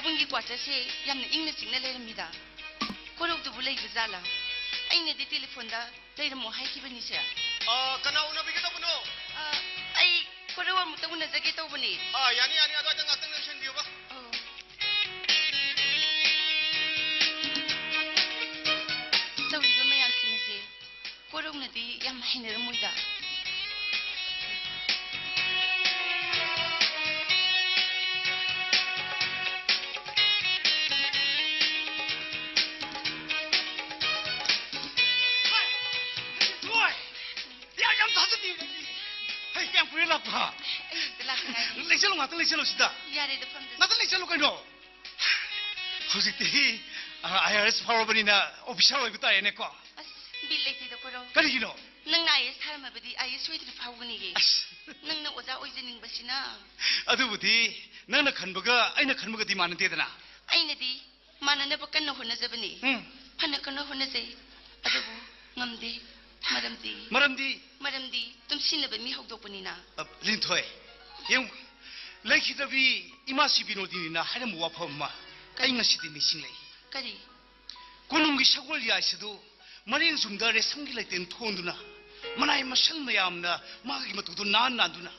ꯄꯥꯕꯨꯡꯒꯤ ꯀ꯭ꯋꯥꯇꯔꯁꯦ ꯌꯥꯝꯅ ꯏꯪꯅ ꯆꯤꯛꯅ ꯂꯩꯔꯝꯃꯤꯗ. ꯀꯣꯔꯧꯗꯨꯕꯨ ꯂꯩꯕ ꯖꯥꯠꯂꯥ? ꯑꯩꯅꯗꯤ ꯇꯦꯂꯤꯐꯣꯟꯗ ꯂꯩꯔꯝꯃꯣ ꯍꯥꯏꯈꯤꯕꯅꯤꯁꯦ. ꯀꯅꯥ ꯎꯅꯕꯤꯒꯗꯧꯕꯅꯣ? ꯑꯩ ꯀꯣꯔꯧ ꯑꯃꯨꯛꯇ ꯎꯅꯖꯒꯦ ꯇꯧꯕꯅꯤ. ꯌꯥꯅꯤ ꯌꯥꯅꯤ ꯑꯗꯨꯋꯥꯏꯗ ꯉꯥꯛꯇꯪ ꯂꯩꯁꯟꯕꯤꯌꯨꯕ. ꯇꯧꯔꯤꯕ ꯃꯌꯥꯝꯁꯤꯡ ꯑꯁꯤ ꯀꯣꯔꯧꯅꯗꯤ ꯌꯥꯝ ꯍꯩꯅꯔꯝꯃꯣꯏꯗ. ꯂꯩꯁꯜꯂꯨ ꯉꯥꯛꯇꯪ ꯂꯩꯁꯜꯂꯨ ꯁꯤꯗ. ꯌꯥꯔꯦꯗ ꯐꯝꯖꯁꯤ. ꯉꯥꯛꯇꯪ ꯂꯩꯁꯜꯂꯨ ꯀꯩꯅꯣ. ꯍꯧꯖꯤꯛꯇꯤ IRS ꯐꯥꯎꯔꯕꯅꯤꯅ ꯑꯣꯐꯤꯁꯥꯔ ꯑꯣꯏꯕ ꯇꯥꯔꯦꯅꯦꯀꯣ. ꯑꯁ ꯕꯤꯠ ꯂꯩꯇꯦꯗ ꯀꯣꯔꯧ. ꯀꯔꯤꯒꯤꯅꯣ? ꯅꯪꯅ IAS ꯊꯥꯔꯝꯃꯕꯗꯤ IAS ꯁꯣꯏꯗꯅ ꯐꯥꯎꯒꯅꯤꯌꯦ. ꯅꯪꯅ ꯑꯣꯖꯥ ꯑꯣꯏꯖꯅꯤꯡꯕꯁꯤꯅ. ꯑꯗꯨꯕꯨꯗꯤ ꯅꯪꯅ ꯈꯟꯕꯒ ꯑꯩꯅ ꯈꯟꯕꯒꯗꯤ ꯃꯥꯟꯅꯗꯦꯗꯅ. ꯑꯩꯅꯗꯤ ꯃꯥꯟꯅꯅꯕ ꯀꯟꯅ ꯍꯣꯠꯅꯖꯕꯅꯤ. ꯐꯅ ꯀꯟꯅ ꯍꯣꯠꯅꯖꯩ. ꯑꯗꯨꯕꯨ ꯉꯝꯗꯦ. ꯃꯔꯝꯗꯤ ꯇꯨꯝꯁꯤꯟꯅꯕ ꯃꯤ ꯍꯧꯗꯣꯛꯄꯅꯤꯅ. ꯂꯤꯟꯊꯣꯏ ꯌꯦꯡ ꯂꯩꯈꯤꯗꯕꯤ ꯏꯃꯥ ꯁꯤꯕꯤꯅꯣꯗꯤꯅꯤꯅ ꯍꯥꯏꯔꯝꯕ ꯋꯥꯐꯝ ꯑꯃ ꯑꯩ ꯉꯁꯤꯗꯤ ꯅꯤꯡꯁꯤꯡꯂꯛꯏ. ꯀꯔꯤ? ꯀꯣꯅꯨꯡꯒꯤ ꯁꯒꯣꯜ ꯌꯥꯏꯁꯤꯗꯨ ꯃꯔꯦꯡ ꯆꯨꯝꯗ ꯔꯦꯁꯝꯒꯤ ꯂꯩꯇꯦꯡ ꯊꯣꯟꯗꯨꯅ ꯃꯅꯥꯏ ꯃꯁꯜ ꯃꯌꯥꯝꯅ ꯃꯥꯒꯤ ꯃꯇꯨꯗꯨ ꯅꯥꯟꯗꯨꯅ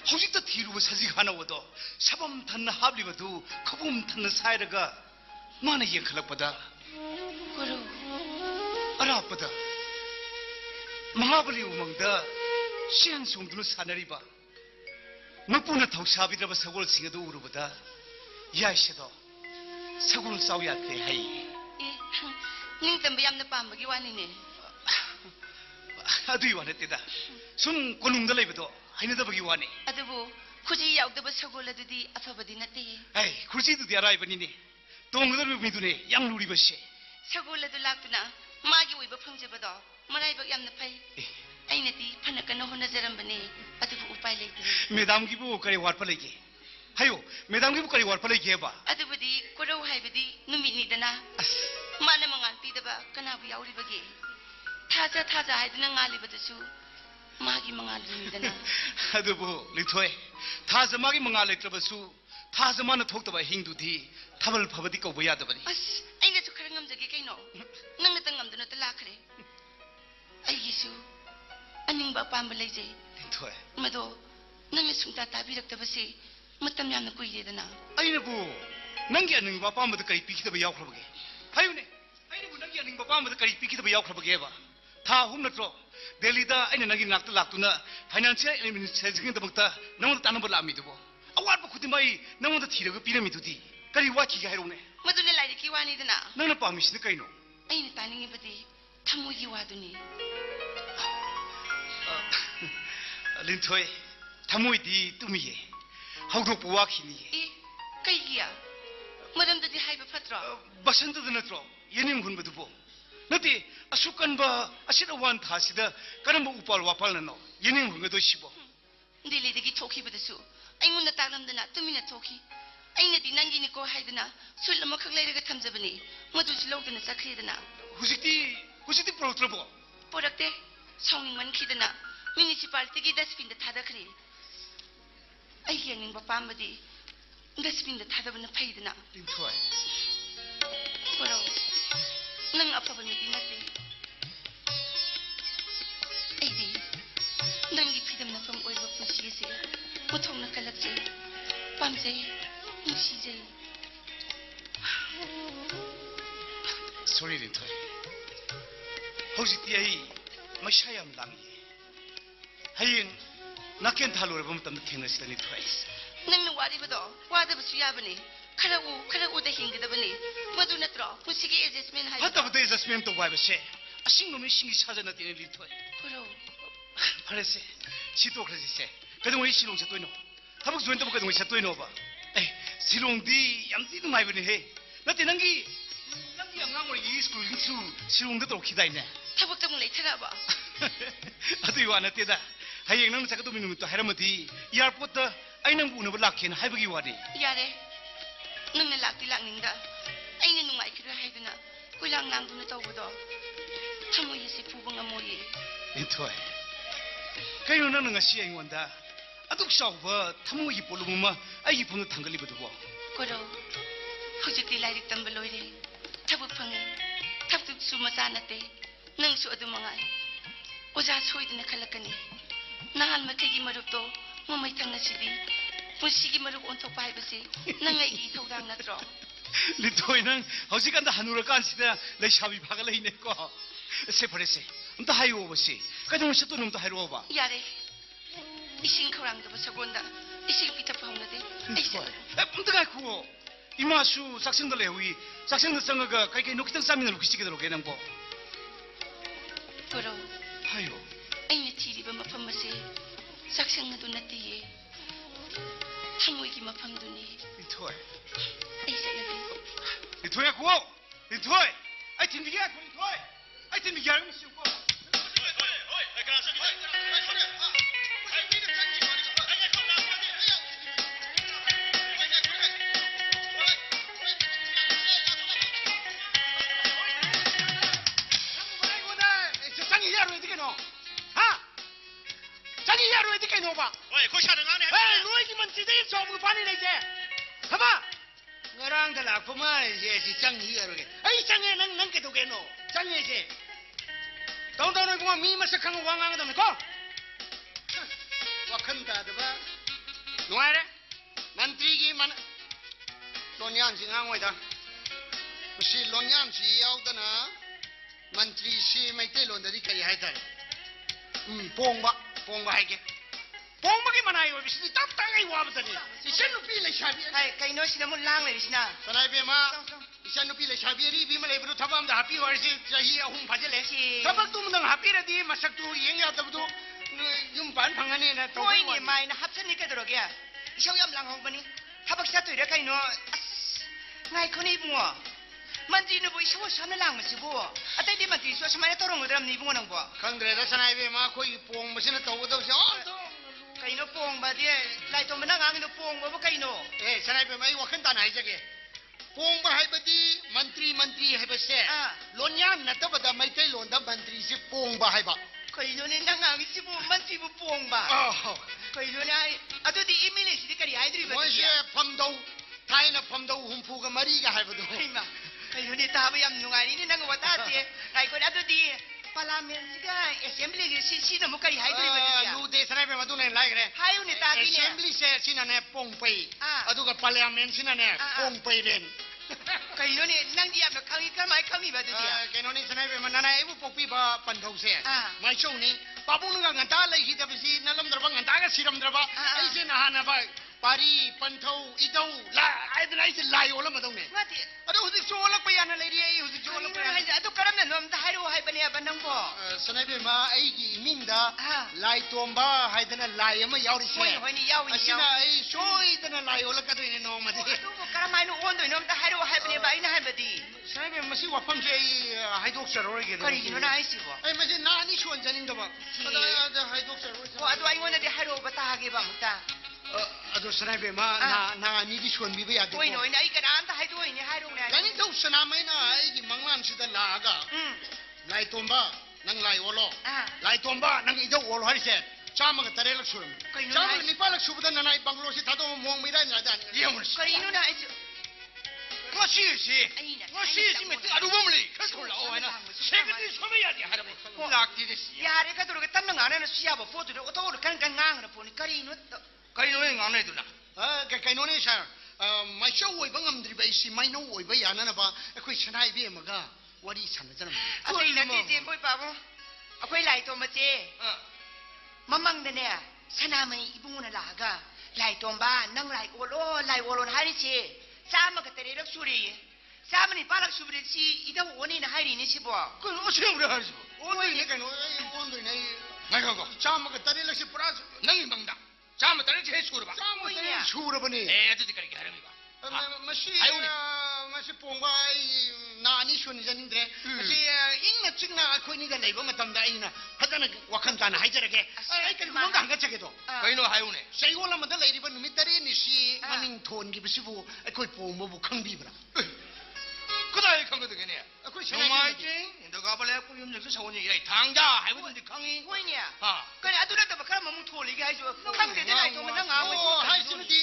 ꯍꯧꯖꯤꯛꯇ ꯊꯤꯔꯨꯕ ꯁꯖꯤꯛ ꯍꯥꯅꯧꯗꯣ ꯁꯕꯝ ꯊꯟꯅ ꯍꯥꯞꯂꯤꯕꯗꯨ ꯈꯕꯨꯝ ꯊꯟꯅ ꯁꯥꯏꯔꯒ ꯃꯥꯅ ꯌꯦꯡꯈꯠꯂꯛꯄꯗ ꯀꯣꯔꯧ ꯑꯔꯥꯞꯄꯗ ꯃꯍꯥꯕꯂꯤ ꯎꯃꯪꯗ ꯆꯦꯟ ꯆꯣꯡꯗꯨꯅ ꯁꯥꯟꯅꯔꯤꯕ ꯃꯄꯨꯅ ꯊꯧꯁꯥꯕꯤꯗ꯭ꯔꯕ ꯁꯒꯣꯜꯁꯤꯡ ꯑꯗꯨ ꯎꯔꯨꯕꯗ ꯌꯥꯏꯁꯦꯗꯣ ꯁꯒꯣꯜ ꯆꯥꯎ ꯌꯥꯗ꯭ꯔꯦ ꯍꯥꯏ. ꯅꯤꯡꯇꯝꯕ ꯌꯥꯝꯅ ꯄꯥꯝꯕꯒꯤ ꯋꯥꯅꯤꯅꯦ. ꯑꯗꯨꯒꯤ ꯋꯥ ꯅꯠꯇꯦꯗ. ꯁꯨꯝ ꯀꯣꯅꯨꯡꯗ ꯂꯩꯕꯗꯣ ꯍꯩꯅꯗꯕꯒꯤ ꯋꯥꯅꯤ. ꯑꯗꯨꯕꯨ ꯈꯨꯖꯤ ꯌꯥꯎꯗꯕ ꯁꯒꯣꯜ ꯑꯗꯨꯗꯤ ꯑꯐꯕꯗꯤ ꯅꯠꯇꯦ. ꯈꯨꯖꯤꯗꯨꯗꯤ ꯑꯔꯥꯏꯕꯅꯤꯅꯦ. ꯇꯣꯡꯒꯗꯧꯔꯤꯕ ꯃꯤꯗꯨꯅꯦ ꯌꯥꯝ ꯂꯨꯔꯤꯕꯁꯦ. ꯁꯒꯣꯜ ꯑꯗꯨ ꯂꯥꯛꯇꯨꯅ ꯃꯥꯒꯤ ꯑꯣꯏꯕ ꯐꯪꯖꯕꯗꯣ ꯃꯔꯥꯏꯕꯛ ꯌꯥꯝꯅ ꯐꯩ. ꯑꯩꯅꯗꯤ ꯐꯅ ꯀꯟꯅ ꯍꯣꯠꯅꯖꯔꯝꯕꯅꯦ. ꯑꯗꯨꯕꯨ ꯎꯄꯥꯏ ꯂꯩꯇꯦ. ꯃꯦꯗꯥꯝꯒꯤꯕꯨ ꯀꯔꯤ ꯋꯥꯠꯄ ꯂꯩꯒꯦ? ꯍꯥꯏꯌꯣ ꯃꯦꯗꯥꯝꯒꯤꯕꯨ ꯀꯔꯤ ꯋꯥꯠꯄ ꯂꯩꯒꯦꯕ? ꯑꯗꯨꯕꯨꯗꯤ ꯀꯣꯔꯧ ꯍꯥꯏꯕꯗꯤ ꯅꯨꯃꯤꯠꯅꯤꯗꯅ. ꯃꯥꯅ ꯃꯉꯥꯜ ꯄꯤꯗꯕ ꯀꯅꯥꯕꯨ ꯌꯥꯎꯔꯤꯕꯒꯦ? ꯊꯥꯖ ꯍꯥꯏꯗꯨꯅ ꯉꯥꯜꯂꯤꯕꯗꯨꯁꯨ ꯃꯥꯒꯤ ꯃꯉꯥꯜꯗꯨꯅꯤꯗꯅ. ꯑꯗꯨꯕꯨ ꯂꯤꯊꯣꯏ ꯊꯥꯖ ꯃꯥꯒꯤ ꯃꯉꯥꯜ ꯂꯩꯇ꯭ꯔꯕꯁꯨ ꯊꯥꯖ ꯃꯥꯅ ꯊꯣꯛꯇꯕ ꯑꯍꯤꯡꯗꯨꯗꯤ ꯊꯥꯕꯜ ꯐꯕꯗꯤ ꯀꯧꯕ ꯌꯥꯗꯕꯅꯤ. ꯑꯩꯅꯁꯨ ꯈꯔ ꯉꯝꯖꯒꯦ ꯀꯩꯅꯣ. ꯅꯪꯅꯇ ꯉꯝꯗꯨꯅꯇ ꯂꯥꯛꯈ꯭ꯔꯦ. ꯑꯩꯒꯤꯁꯨ ꯑꯅꯤꯡꯕ ꯑꯄꯥꯝꯕ ꯂꯩꯖꯩ. ꯂꯤꯊꯣꯏ ꯃꯗꯣ ꯅꯪꯅ ꯁꯨꯡꯇꯥ ꯇꯥꯕꯤꯔꯛꯇꯕꯁꯤ ꯃꯇꯝ ꯌꯥꯝꯅ ꯀꯨꯏꯔꯦꯗꯅ. ꯑꯩꯅꯕꯨ ꯅꯪꯒꯤ ꯑꯅꯤꯡꯕ ꯑꯄꯥꯝꯕꯗ ꯀꯔꯤ ꯄꯤꯈꯤꯗꯕ ꯌꯥꯎꯈ꯭ꯔꯕꯒꯦ? ꯍꯥꯏꯌꯨꯅꯦ. ꯑꯩꯅꯕꯨ ꯅꯪꯒꯤ ꯑꯅꯤꯡꯕ ꯑꯄꯥꯝꯕꯗꯀꯔꯤ ꯄꯤꯈꯤꯗꯕ ꯌꯥꯎꯈ꯭ꯔꯕꯒꯦꯕ? ꯊꯥ 3 ꯅꯠꯇ꯭ꯔꯣ ꯗꯦꯜꯂꯤꯗ ꯑꯩꯅ ꯅꯪꯒꯤ ꯉꯥꯛꯇ ꯂꯥꯛꯇꯨꯅ ꯐꯥꯏꯅꯥꯟꯁꯤꯌꯦꯜ ꯑꯦꯗꯃꯤꯅꯤꯁꯇ꯭ꯔꯦꯁꯟꯒꯤꯗꯃꯛꯇ ꯅꯪꯉꯣꯟꯗ ꯇꯥꯟꯅꯕ ꯂꯥꯛꯑꯝꯃꯤꯗꯨꯕꯣ. ꯑꯋꯥꯠꯄ ꯈꯨꯗꯤꯡꯃꯛ ꯑꯩ ꯅꯪꯉꯣꯟꯗ ꯊꯤꯔꯒ ꯄꯤꯔꯝꯃꯤꯗꯨꯗꯤ ꯀꯔꯤ ꯋꯥꯠꯈꯤꯒꯦ ꯍꯥꯏꯔꯛꯎꯅꯦ. ꯃꯗꯨꯅ ꯂꯥꯏꯔꯤꯛꯀꯤ ꯋꯥꯅꯤꯗꯅ. ꯅꯪꯅ ꯄꯥꯝꯃꯤꯁꯤꯅ ꯀꯩꯅꯣ? ꯑꯩꯅ ꯇꯥꯅꯤꯡꯉꯤꯕꯗꯤ ꯊꯃꯣꯏꯒꯤ ꯋꯥꯗꯨꯅꯤ. ꯂꯤꯟꯊꯣꯏ ꯊꯃꯣꯏꯗꯤ ꯇꯨꯝꯃꯤꯌꯦ. ꯍꯧꯗꯣꯛꯄ ꯋꯥꯈꯤꯅꯤꯌꯦ. ꯀꯩꯒꯤ? ꯃꯔꯝꯗꯗꯤ ꯍꯥꯏꯕ ꯐꯠꯇ꯭ꯔꯣ? ꯕꯁꯟꯇꯗ ꯅꯠꯇ꯭ꯔꯣ ꯌꯦꯅꯤꯡ ꯍꯨꯟꯕꯗꯨꯕꯣ? ꯅꯠꯇꯦ ꯑꯁꯨꯛ ꯀꯟꯕ ꯑꯁꯤꯠ ꯑꯋꯥꯟ ꯊꯥꯁꯤꯗ ꯀꯔꯝꯕ ꯎꯄꯥꯜ ꯋꯥꯄꯥꯜꯅꯅꯣ ꯌꯦꯅꯤꯡ ꯍꯨꯟꯒꯗꯣꯏꯁꯤꯕꯣ? ꯗꯦꯜꯂꯤꯗꯒꯤ ꯊꯣꯛꯈꯤꯕꯗꯁꯨ ꯑꯩꯉꯣꯟꯗ ꯇꯥꯛꯂꯝꯗꯅ ꯇꯨꯃꯤꯟꯅ ꯊꯣꯛꯈꯤ. ꯑꯩꯅꯗꯤ ꯅꯪꯒꯤꯅꯤꯀꯣ ꯍꯥꯏꯗꯅ ꯁꯨꯜ ꯑꯃꯈꯛ ꯂꯩꯔꯒ ꯊꯝꯖꯕꯅꯤ. ꯃꯗꯨꯁꯨ ꯂꯧꯗꯅ ꯆꯠꯈ꯭ꯔꯦꯗꯅ. ꯍꯧꯖꯤꯛꯇꯤ ꯄꯨꯔꯛꯇ꯭ꯔꯕꯣ? ꯄꯨꯔꯛꯇꯦ. ꯁꯥꯎꯅꯤꯡꯃꯟꯈꯤꯗꯅ ꯃ꯭ꯌꯨꯅꯤꯁꯤꯄꯥꯂꯤꯇꯤꯒꯤ ꯗꯁꯕꯤꯟꯗ ꯊꯥꯗꯈ꯭ꯔꯦ. ꯑꯩꯒꯤ ꯑꯅꯤꯡꯕ ꯄꯥꯝꯕꯗꯤ ꯗꯁꯕꯤꯟꯗ ꯊꯥꯗꯕꯅ ꯐꯩꯗꯅ. ꯂꯤꯟꯊꯣꯏ ꯀꯣꯔꯧ ꯅꯪ ꯑꯐꯕ ꯃꯤꯗꯤ ꯅꯠꯇꯦ. ꯑꯩꯗꯤ ꯅꯪꯒꯤ ꯐꯤꯗꯝꯅꯐꯝ ꯑꯣꯏꯕ ꯄꯨꯟꯁꯤ ꯑꯁꯤ ꯃꯊꯣꯡꯅ ꯀꯜꯂꯛꯆꯩ, ꯄꯥꯝꯖꯩ, ꯅꯨꯡꯁꯤꯖꯩ. ꯁꯣꯔꯤ ꯂꯤꯟꯊꯣꯏ. ꯍꯧꯖꯤꯛꯇꯤ ꯑꯩ ꯃꯩꯁꯥ ꯌꯥꯝ ꯂꯥꯡꯉꯤ. ꯍꯌꯦꯡ ꯅꯥꯀꯦꯟ ꯊꯥ ꯂꯣꯏꯔꯕ ꯃꯇꯝꯗ ꯊꯦꯡꯅꯁꯤꯗ ꯂꯤꯟꯊꯣꯏ. ꯅꯪꯅ ꯋꯥꯔꯤꯕꯗꯣ ꯋꯥꯗꯕꯁꯨ ꯌꯥꯕꯅꯤ. ꯈꯔ ꯎꯗ ꯍꯤꯡꯒꯗꯕꯅꯤ. ꯃꯗꯨ ꯅꯠꯇ꯭ꯔꯣ ꯄꯨꯟꯁꯤꯒꯤ ꯑꯦꯗꯖꯁꯃꯦꯟ ꯍꯥꯏꯕꯗꯣ? ꯐꯠꯇꯕꯗ ꯑꯦꯗꯖꯁꯃꯦꯟ ꯇꯧꯕ ꯍꯥꯏꯕꯁꯦ ꯑꯁꯤꯡꯕ ꯃꯤꯁꯤꯡꯒꯤ ꯁꯥꯖꯠ ꯅꯠꯇꯦꯅꯦ ꯂꯤꯟꯊꯣꯏ. ꯀꯣꯔꯧ ꯐꯔꯦꯁꯦ ꯁꯤ ꯇꯣꯛꯈ꯭ꯔꯁꯤꯁꯦ. ꯀꯩꯗꯧꯉꯩ ꯁꯤꯂꯣꯡ ꯆꯠꯇꯣꯏꯅꯣ? ꯊꯕꯛ ꯖꯣꯏꯟ ꯇꯧꯕ ꯀꯩꯗꯧꯉꯩ ꯆꯠꯇꯣꯏꯅꯣꯕ? ꯁꯤꯂꯣꯡꯗꯤ ꯌꯥꯝ ꯊꯤ ꯅꯨꯡꯉꯥꯏꯕꯅꯦꯍꯦ. ꯅꯠꯇꯦ ꯅꯪꯒꯤ ꯑꯉꯥꯡ ꯑꯣꯏꯔꯤꯉꯩꯒꯤ ꯁ꯭ꯀꯨꯜꯁꯨ ꯁꯤꯂꯣꯡꯗ ꯇꯧꯔꯛꯈꯤꯗꯥꯏꯅꯦ? ꯊꯕꯛꯇ ꯑꯃꯨꯛ ꯂꯩꯊꯔꯛꯑꯕ? ꯑꯗꯨꯒꯤ ꯋꯥ ꯅꯠꯇꯦꯗ. ꯍꯌꯦꯡ ꯅꯪꯅ ꯆꯠꯀꯗꯧꯕ ꯅꯨꯃꯤꯠꯇꯣ ꯍꯥꯏꯔꯝꯃꯗꯤ ꯏꯌꯥꯔꯄꯣꯔꯠꯇ ꯑꯩ ꯅꯪꯕꯨ ꯎꯅꯕ ꯂꯥꯛꯀꯦꯅ ꯍꯥꯏꯕꯒꯤ ꯋꯥꯅꯤ. ꯌꯥꯔꯦ. ꯅꯪꯅ ꯂꯥꯛꯇꯤ ꯂꯥꯛꯅꯤꯡꯗ ꯑꯩꯅ ꯅꯨꯡꯉꯥꯏꯈꯤꯔꯣꯏ ꯍꯥꯏꯗꯨꯅ ꯀꯣꯏꯂꯥꯡ ꯂꯥꯡꯗꯨꯅ ꯇꯧꯕꯗꯣ ꯊꯃꯣꯏ ꯑꯁꯤ ꯐꯨꯕ ꯉꯝꯃꯣꯏꯌꯦ. ꯂꯤꯟꯊꯣꯏ ꯀꯩꯅꯣ ꯅꯪꯅ ꯉꯁꯤ ꯑꯩꯉꯣꯟꯗ ꯑꯗꯨꯛ ꯆꯥꯎꯕ ꯊꯃꯣꯏꯒꯤ ꯄꯣꯠꯂꯨꯝ ꯑꯃ ꯑꯩꯒꯤ ꯐꯝꯗ ꯊꯥꯡꯒꯠꯂꯤꯕꯗꯨꯕꯣ? ꯀꯣꯔꯧ ꯍꯧꯖꯤꯛꯇꯤ ꯂꯥꯏꯔꯤꯛ ꯇꯝꯕ ꯂꯣꯏꯔꯦ ꯊꯕꯛ ꯐꯪꯉꯦ ꯊꯕꯛꯁꯨ ꯃꯆꯥ ꯅꯠꯇꯦ ꯅꯪꯁꯨ ꯑꯗꯨ ꯃꯉꯥꯏ ꯑꯣꯖꯥ ꯁꯣꯏꯗꯅ ꯈꯜꯂꯛꯀꯅꯤ ꯅꯍꯥꯟ ꯃꯈꯩꯒꯤ ꯃꯔꯨꯞꯇꯣ ꯃꯃꯩ ꯊꯪꯅꯁꯤꯗꯤ ꯄꯨꯟꯁꯤꯒꯤ ꯃꯔꯨꯞ ꯑꯣꯟꯊꯣꯛꯄ ꯍꯥꯏꯕꯁꯤ ꯅꯪ ꯑꯩꯒꯤ ꯏꯊꯧꯗꯥꯡ ꯅꯠꯇ꯭ꯔꯣ ꯂꯤꯊꯣꯏ ꯅꯪ ꯍꯧꯖꯤꯛꯀꯥꯟꯗ ꯍꯟꯅꯨꯔꯀꯥꯟꯁꯤꯗ ꯂꯩꯁꯥꯕꯤ ꯐꯥꯒꯠꯂꯛꯏꯅꯦꯀꯣ ꯁꯦ ꯐꯔꯦꯁꯦ ꯑꯝꯇ ꯍꯥꯏꯔꯛꯑꯣꯕ ꯁꯤ ꯀꯩꯗꯧꯉꯩ ꯆꯠꯇꯣꯏꯅꯣ ꯑꯝꯇ ꯍꯥꯏꯔꯛꯑꯣꯕ ꯌꯥꯔꯦ 이싱 khawrangdaba sagonda ising pitap hawnade aisa ꯑꯝꯇ ꯉꯥꯏꯈꯨꯑꯣ 이마수 짝생도 레후이 짝생도 짱가가 kaikai 노키탕 싸미는 루키시게도록 해낭보 그럼 하요 아이네 지리바 마팜 마세 짝생나도 나띠예 탕웨기 마팜도니 리토이 아이사 나데 리토이야 구호 리토이 아이 팀비기야 리토이 아이 팀비기야 그럼 쉬고 ngarang da lak puma je si chang hi aroge ai change nang ke to ke no change je dong dong no mi ma sa khang wang ang da ko wa khan da da ba nuai re mantri gi man lonyan ji ngang wai da si lonyan ji yau da na mantri si mai te lon da di kai hai ta pong ba hai ke pong ba ki manai wa si tap tang ai wa ba da ni si sen lu pi le sha bi ai kaino sina mun lang le sina sanai be ma isan nu pi le sha bi ri bi ma le bu thabam da happy war si jahi ahum phaje le thabak tum dang happy ra di masak tu yeng ya tab du yum ban phang ani na to koi ni mai na hapsan ni ka doro gya isau yam lang hong bani habak sa tu re kaino ngai khoni bungo mandri nu bo isau sa na lang ma si bo atai di mandri so samai to rong dram ni bungo nang bo khang dre da sanai be ma khoi pong ma sin to do si kaino pong ba die lai to mana ngang no pong ba kaino sanai be mai wa khan ta nai jage pong ba hai ba di mantri hai ba se lonyan na ta ba da mai tai lon da mantri si pong ba hai ba kaino ne nang ngang si bo mantri bo pong ba kaino ne ai adu di email si kari ai dri ba mo se pham dau thai na pham dau hum phu ga mari ga hai ba do ma kaino ne ta ba yam nungai ni nang wa ta se ai ko adu di parliament ga assembly gi si no mo kari hai dri ba dia lu de sanai be ma du ne lai gre hayu ne ta gi ne assembly se sina ne pong pai adu ga parliament sina ne pong pai den kaino ne nang di am khangi ka mai khangi ba dia kaino ni sanai be ma na ai bu pok pi ba pan thau se mai chou ni babu nga nganta lai hi da si na lam dra ba nganta ga siram dra ba ai se na ha na ba pari pan thau idau la ai da ai se lai ola ma dong ne ngati adu hu so ola pa ya na lai ri ai hu so ola pa ya ai adu karam na nom da hairu hai bani ba nang bo sanai be ma ai gi ming da lai tomba hai da na lai ma yaw ri se hoi ni yaw ni asina ai soi da na lai ola ka do ni no ma di adu karam ai no on do nom da hairu hai bani ba ina hai ba di sanai be ma si wa pham je hai dok sar ro ge kari ni na ai si bo ai ma je na ni shon janin da ba ada hai dok sar ro ko adu ai ngona di hairu ba ta ge ba mukta ado sanai be ma na ni di shon bi ba ya de hoi no ina ai ka dan ta hai do ni hairu na yani dok sana mai na ai gi manglan si da la ga lai tomba nang lai olo lai tomba nang idau olo hari se chama ga tare lak suram chama ni pa lak subda na nai banglo si thado mong mi da na da yem kari no na ai ngo si si me tu adu bom li khas ko la o hai na se ga ni so me ya di har mo lak ti si yare ka dur ga tan nga na su ya ba fo tu o to kan kan ngang na po ni kari no ngang nei du na kai no ne sa mai show oi bangam dri bai si mai no oi bai ya na ba khoi sanai be ma ga wari san da jana atai na te te boi pa bo akhoi lai to ma che mamang da ne sana mai ibung na la ga lai to ba nang lai o lo hari che sama ka tere rak suri sama ni palak subri si ida oni na hari ni si bo ko o se ure har so o ni ka no on do nei mai ga chama ka tare lak si pras nang bang da chama tare che sur ba chama tare sur ba ni adu di kari haram ba masi pongba na ni shun janin dre masi ing na ching na khoi ni da nei ba matam da ina hadana wakhan ta na haijara ke ai kan ko ga ga chage to kaino hayu ne sei ola ma da lai ri ba numit tare ni si maning thon gi bisi bu khoi pongba bu khang bi bra kudai khang ga de ne khoi no mai jing ndo ga ba le ku yum je sa woni ai thang ja hai bu di khang yi hoi ni ha ka ni adu da ba kara ma mu tholi ga jo khang de lai to ma na nga hai sin di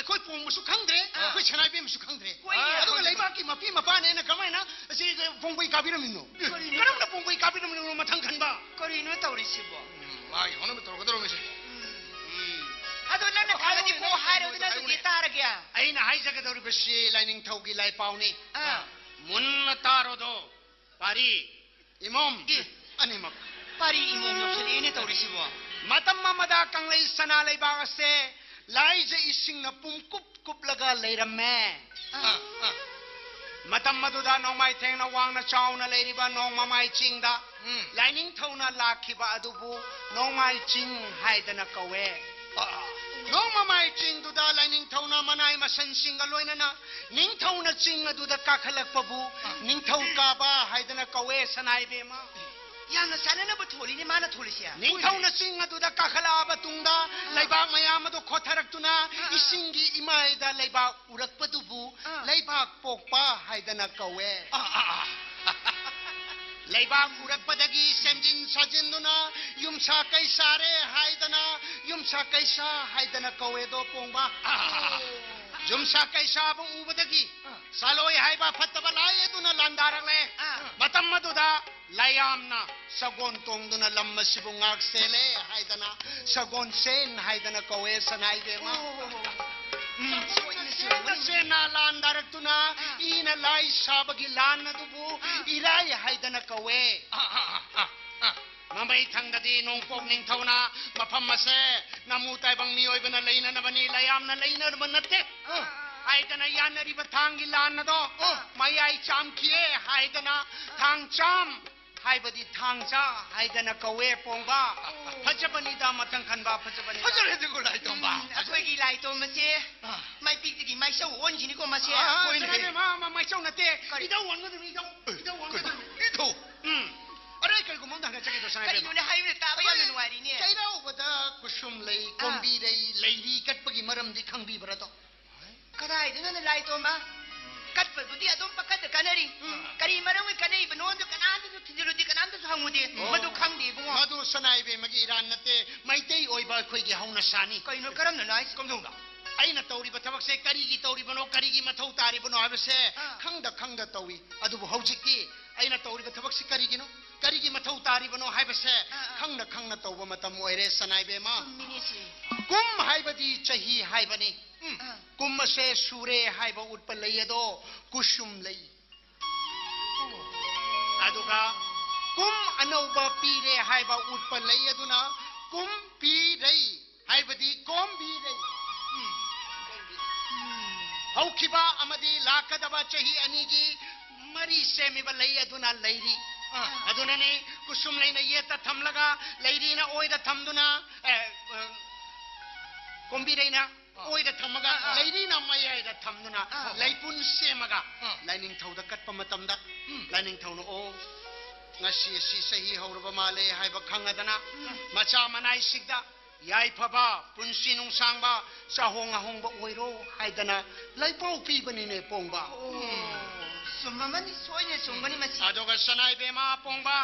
ꯑꯩꯈꯣꯏ ꯄꯣꯡꯕꯁꯨ ꯈꯪꯗ꯭ꯔꯦ ꯑꯩꯈꯣꯏ ꯁꯅꯥꯏꯕꯦꯝꯕꯁꯨ ꯈꯪꯗ꯭ꯔꯦ ꯍꯣꯏꯅꯦ, ꯑꯗꯨꯒ ꯍꯣꯏꯅꯦ. ꯂꯩꯕꯥꯛꯀꯤ ꯃꯄꯤ ꯃꯄꯥꯅꯦꯅ ꯀꯃꯥꯏꯅ ꯑꯁꯤ ꯄꯣꯡꯕꯩ ꯀꯥꯕꯤꯔꯝꯃꯤꯅꯣ ꯀꯔꯤꯅꯣ? ꯀꯔꯝꯅ ꯄꯣꯡꯕꯩ ꯀꯥꯕꯤꯔꯝꯃꯤꯅꯣ ꯃꯊꯪ ꯈꯟꯕ ꯀꯔꯤꯅꯣ ꯇꯧꯔꯤꯁꯤꯕꯣ ꯃꯥ ꯌꯧꯅꯕ ꯇꯧꯔꯛꯀꯗꯧꯔꯝꯃꯤꯁꯦ ꯑꯗꯣ ꯅꯪꯅ ꯈꯪꯉꯗꯤ ꯀꯣ ꯍꯥꯏꯔꯣꯗꯅ ꯑꯗꯨꯗꯤ ꯇꯥꯔꯒꯦ ꯑꯩꯅ ꯍꯥꯏꯖꯒꯗꯧꯔꯤꯕꯁꯤ ꯂꯥꯏꯅꯤꯡꯊꯧꯒꯤ ꯂꯥꯏꯄꯥꯎꯅꯤ ꯑꯥ ꯃꯨꯟꯅ ꯇꯥꯔꯣꯗꯣ ꯄꯥꯔꯤ ꯏꯃꯣꯝ ꯑꯅꯤꯃꯛ ꯄꯥꯔꯤ ꯏꯃꯣꯝ ꯌꯧꯁꯜꯂꯛꯑꯦꯅꯦ ꯇꯧꯔꯤꯁꯤꯕꯣ ꯃꯇꯝ ꯑꯃꯗ ꯀꯪꯂꯩ ꯁꯅꯥ ꯂꯩꯕꯥꯛ ꯑꯁꯦ ꯂꯥꯏꯖ ꯏꯁꯤꯡꯅ ꯄꯨꯡꯀꯨꯞ ꯀꯨꯞꯂꯒ ꯂꯩꯔꯝꯃꯦ ꯃꯇꯝ ꯑꯗꯨꯗ ꯅꯣꯡꯃꯥꯏ ꯊꯦꯡꯅ ꯋꯥꯡꯅ ꯆꯥꯎꯅ ꯂꯩꯔꯤꯕ ꯅꯣꯡꯃꯃꯥꯏ ꯆꯤꯡꯗ ꯂꯥꯏꯅꯤꯡꯊꯧꯅ ꯂꯥꯛꯈꯤꯕ ꯑꯗꯨꯕꯨ ꯅꯣꯡꯃꯥꯏ ꯆꯤꯡ ꯍꯥꯏꯗꯅ ꯀꯧꯋꯦ ꯅꯣꯡꯃꯃꯥꯏ ꯆꯤꯡꯗꯨꯗ ꯂꯥꯏꯅꯤꯡꯊꯧꯅ ꯃꯅꯥꯏ ꯃꯁꯟꯁꯤꯡꯒ ꯂꯣꯏꯅꯅ ꯅꯤꯡꯊꯧꯅ ꯆꯤꯡ ꯑꯗꯨꯗ ꯀꯥꯈꯠꯂꯛꯄꯕꯨ ꯅꯤꯡꯊꯧ ꯀꯥꯕ ꯍꯥꯏꯗꯅ ꯀꯧꯋꯦ ꯁꯅꯥꯏꯕꯦꯝꯃ ꯌꯥꯝꯅ ꯆꯥꯟꯅꯅꯕ ꯊꯣꯜꯂꯤꯅꯦ ꯃꯥꯅ ꯊꯣꯜꯂꯤꯁꯦ ꯅꯤꯡꯊꯧꯅ ꯆꯤꯡ ꯑꯗꯨꯗ ꯀꯥꯈꯠꯂꯛꯑꯕ ꯇꯨꯡꯗ ꯂꯩꯕꯥꯛ ꯃꯌꯥꯝ ꯑꯗꯨ ꯈꯣꯊꯔꯛꯇꯨꯅ ꯏꯁꯤꯡꯒꯤ ꯏꯃꯥꯏꯗ ꯂꯩꯕꯥꯛ ꯎꯔꯛꯄꯗꯨꯕꯨ ꯂꯩꯕꯥꯛ ꯄꯣꯛꯄ ꯍꯥꯏꯗꯅ ꯀꯧꯋꯦ ꯂꯩꯕꯥꯛ ꯎꯔꯛꯄꯗꯒꯤ ꯁꯦꯝꯖꯤꯟ ꯁꯥꯖꯤꯟꯗꯨꯅ ꯌꯨꯝꯁꯥ ꯀꯩ ꯁꯥꯔꯦ ꯍꯥꯏꯗꯅ ꯌꯨꯝꯁꯥ ꯀꯩꯁꯥ ꯍꯥꯏꯗꯅ ꯀꯧꯋꯦꯗꯣ ꯄꯣꯡꯕ ꯌꯨꯝꯁꯥ ꯀꯩꯁꯥꯕꯨ ꯎꯕꯗꯒꯤ ꯁꯥꯂꯣꯏ ꯍꯥꯏꯕ ꯐꯠꯇꯕ ꯂꯥꯏ ꯑꯗꯨꯅ ꯂꯥꯟꯗꯥꯔꯛꯂꯦ ꯃꯇꯝ ꯑꯗꯨꯗ ꯂꯥꯏꯌꯥꯝꯅ ꯁꯒꯣꯟ ꯇꯣꯡꯗꯨꯅ ꯂꯝ ꯑꯁꯤꯕꯨ ꯉꯥꯛ ꯁꯦꯜꯂꯦ ꯍꯥꯏꯗꯅ ꯁꯒꯣꯟ ꯁꯦꯟ ꯍꯥꯏꯗꯅ ꯀꯧꯋꯦ ꯁꯅꯥꯏꯕꯦꯝꯃ ꯁꯦꯟꯅ ꯂꯥꯟꯗꯥꯔꯛꯇꯨꯅ ꯏꯅ ꯂꯥꯏ ꯁꯥꯕꯒꯤ ꯂꯥꯟ ꯑꯗꯨꯕꯨ ꯏꯔꯥꯏ ꯍꯥꯏꯗꯅ ꯀꯧꯋꯦ ꯃꯃꯩ ꯊꯪꯗꯗꯤ ꯅꯣꯡꯄꯣꯛ ꯅꯤꯡꯊꯧꯅ ꯃꯐꯝ ꯑꯁꯦ ꯅꯃꯨ ꯇꯥꯏꯕꯪ ꯃꯤꯑꯣꯏꯕꯅ ꯂꯩꯅꯅꯕꯅꯤ ꯂꯥꯏꯌꯥꯝꯅ ꯂꯩꯅꯔꯕ ꯅꯠꯇꯦ ꯍꯥꯏꯗꯅ ꯌꯥꯅꯔꯤꯕ ꯊꯥꯡꯒꯤ ꯂꯥꯟ ꯑꯗꯣ ꯃꯌꯥꯏ ꯆꯥꯝꯈꯤꯌꯦ ꯍꯥꯏꯗꯅ ꯊꯥꯡ ꯆꯥꯝ ꯍꯥꯏꯕꯗꯤ ꯊꯥꯡꯖꯥ ꯍꯥꯏꯗꯅ ꯀꯧꯋꯦ ꯄꯣꯡꯕ ꯐꯖꯕꯅꯤꯗ ꯃꯊꯪ ꯈꯟꯕ ꯐꯖꯕꯅꯤ ꯐꯖꯔꯦꯗꯤꯀꯣ ꯂꯥꯏꯇꯣꯝꯕ ꯑꯩꯈꯣꯏꯒꯤ ꯂꯥꯏꯇꯣꯝꯕꯁꯦ ꯃꯥꯏꯄꯤꯛꯇꯒꯤ ꯃꯥꯏꯆꯧ ꯑꯣꯟꯈꯤꯅꯤꯀꯣ ꯃꯁꯦ ꯃꯥꯏꯆꯧ ꯅꯠꯇꯦ ꯏꯙꯧ ꯑꯣꯟꯒꯗꯕꯅꯤ ꯏꯙꯧ ꯑꯣꯟꯒꯗꯕꯅꯤ ꯏꯊꯧ ꯑꯔꯦ ꯀꯔꯤꯒꯨꯝꯕ ꯑꯝꯇ ꯍꯪꯒꯠꯆꯒꯦꯗꯣ ꯀꯔꯤꯅꯣꯅꯦ ꯍꯥꯏꯕꯅ ꯇꯥꯕ ꯌꯥꯝꯅ ꯅꯨꯡꯉꯥꯏꯔꯤꯅꯦ ꯆꯩꯔꯥꯎꯕꯗ ꯀꯨꯁꯨꯝ ꯂꯩ ꯀꯣꯝꯕꯤ ꯂꯩ ꯂꯩꯔꯤ ꯀꯠꯄꯒꯤ ꯃꯔꯝꯗꯤ ꯈꯪꯕꯤꯕ꯭ꯔꯥꯗꯣ ꯀꯗꯥꯏꯗꯅꯣꯅꯦ ꯂꯥꯏꯇꯣꯝꯕ ꯀꯠꯄꯕꯨꯗꯤ ꯑꯗꯨꯝ ꯄꯀꯠꯇ ꯀꯠꯅꯔꯤ ꯀꯔꯤ ꯃꯔꯝꯒꯤ ꯀꯠꯅꯩꯕꯅꯣꯗꯣ ꯀꯅꯥꯝꯇꯁꯨ ꯊꯤꯖꯤꯜꯂꯨꯗꯦ ꯀꯅꯥꯝꯇꯁꯨ ꯍꯪꯉꯨꯗꯦ ꯃꯗꯨ ꯈꯪꯗꯦ ꯏꯕꯨꯡꯉꯣ ꯃꯗꯨ ꯁꯅꯥꯏꯕꯦꯝꯃꯒꯤ ꯏꯔꯥꯟ ꯅꯠꯇꯦ ꯃꯩꯇꯩ ꯑꯣꯏꯕ ꯑꯩꯈꯣꯏꯒꯤ ꯍꯧꯅꯁꯥꯅꯤ ꯀꯩꯅꯣ ꯀꯔꯝꯅ ꯍꯥꯏꯁꯤ ꯀꯝꯗꯧꯅ ꯑꯩꯅ ꯇꯧꯔꯤꯕ ꯊꯕꯛꯁꯦ ꯀꯔꯤꯒꯤ ꯇꯧꯔꯤꯕꯅꯣ ꯀꯔꯤꯒꯤ ꯃꯊꯧ ꯇꯥꯔꯤꯕꯅꯣ ꯍꯥꯏꯕꯁꯦ ꯈꯪꯗ ꯇꯧꯏ ꯑꯗꯨꯕꯨ ꯍꯧꯖꯤꯛꯇꯤ ꯑꯩꯅ ꯇꯧꯔꯤꯕ ꯊꯕꯛꯁꯤ ꯀꯔꯤꯒꯤꯅꯣ ꯀꯔꯤꯒꯤ ꯃꯊꯧ ꯇꯥꯔꯤꯕꯅꯣ ꯍꯥꯏꯕꯁꯦ ꯈꯪꯅ ꯇꯧꯕ ꯃꯇꯝ ꯑꯣꯏꯔꯦ ꯁꯅꯥꯏꯕꯦꯝꯃ ꯀꯨꯝ ꯍꯥꯏꯕꯗꯤ ꯆꯍꯤ ꯍꯥꯏꯕꯅꯤ ꯀꯨꯝ ꯑꯁꯦ ꯁꯨꯔꯦ ꯍꯥꯏꯕ ꯎꯠꯄ ꯂꯩ ꯑꯗꯣ ꯀꯨꯁꯨꯝ ꯂꯩ ꯑꯗꯨꯒ ꯀꯨꯝ ꯑꯅꯧꯕ ꯄꯤꯔꯦ ꯍꯥꯏꯕ ꯎꯠꯄ ꯂꯩ ꯑꯗꯨꯅ ꯀꯨꯝ ꯄꯤꯔꯩ ꯍꯥꯏꯕꯗꯤ ꯀꯣꯝꯕꯤꯔꯩ ꯍꯧꯈꯤꯕ ꯑꯃꯗꯤ ꯂꯥꯛꯀꯗꯕ ꯆꯍꯤ ꯑꯅꯤꯒꯤ ꯃꯔꯤ ꯁꯦꯝꯃꯤꯕ ꯂꯩ ꯑꯗꯨꯅ ꯂꯩꯔꯤ ꯑꯗꯨꯅꯅꯤ ꯀꯨꯁꯨꯝ ꯂꯩꯅ ꯌꯦꯠꯇ ꯊꯝꯂꯒ ꯂꯩꯔꯤꯅ ꯑꯣꯏꯗ ꯊꯝꯗꯨꯅ ꯀꯣꯝꯕꯤꯔꯩꯅ ꯑꯣꯏꯗ ꯊꯝꯃꯒ ꯂꯩꯔꯤꯅ ꯃꯌꯥꯏꯗ ꯊꯝꯗꯨꯅ ꯂꯩꯄꯨꯟ ꯁꯦꯝꯃꯒ ꯂꯥꯏꯅꯤꯡꯊꯧꯗ ꯀꯠꯄ ꯃꯇꯝꯗ ꯂꯥꯏꯅꯤꯡꯊꯧꯅ ꯉꯁꯤ ꯑꯁꯤ ꯆꯍꯤ ꯍꯧꯔꯕ ꯃꯥꯜꯂꯦ ꯍꯥꯏꯕ ꯈꯪꯉꯗꯅ ꯃꯆꯥ ꯃꯅꯥꯏꯁꯤꯡꯗ ꯌꯥꯏꯐꯕ ꯄꯨꯟꯁꯤ ꯅꯨꯡꯁꯥꯡꯕ ꯆꯥꯍꯣꯡ ꯑꯍꯣꯡꯕ ꯑꯣꯏꯔꯣ ꯍꯥꯏꯗꯅ ꯂꯩꯄꯥꯎ ꯄꯤꯕꯅꯤꯅꯦ ꯄꯣꯡꯕ ꯆꯨꯝꯃꯃꯅꯤ ꯁꯣꯏꯅ ꯆꯨꯝꯒꯅꯤ ꯃꯁꯤ ꯑꯗꯨꯒ ꯁꯅꯥꯏꯕꯦꯝꯃ ꯄꯣꯡꯕ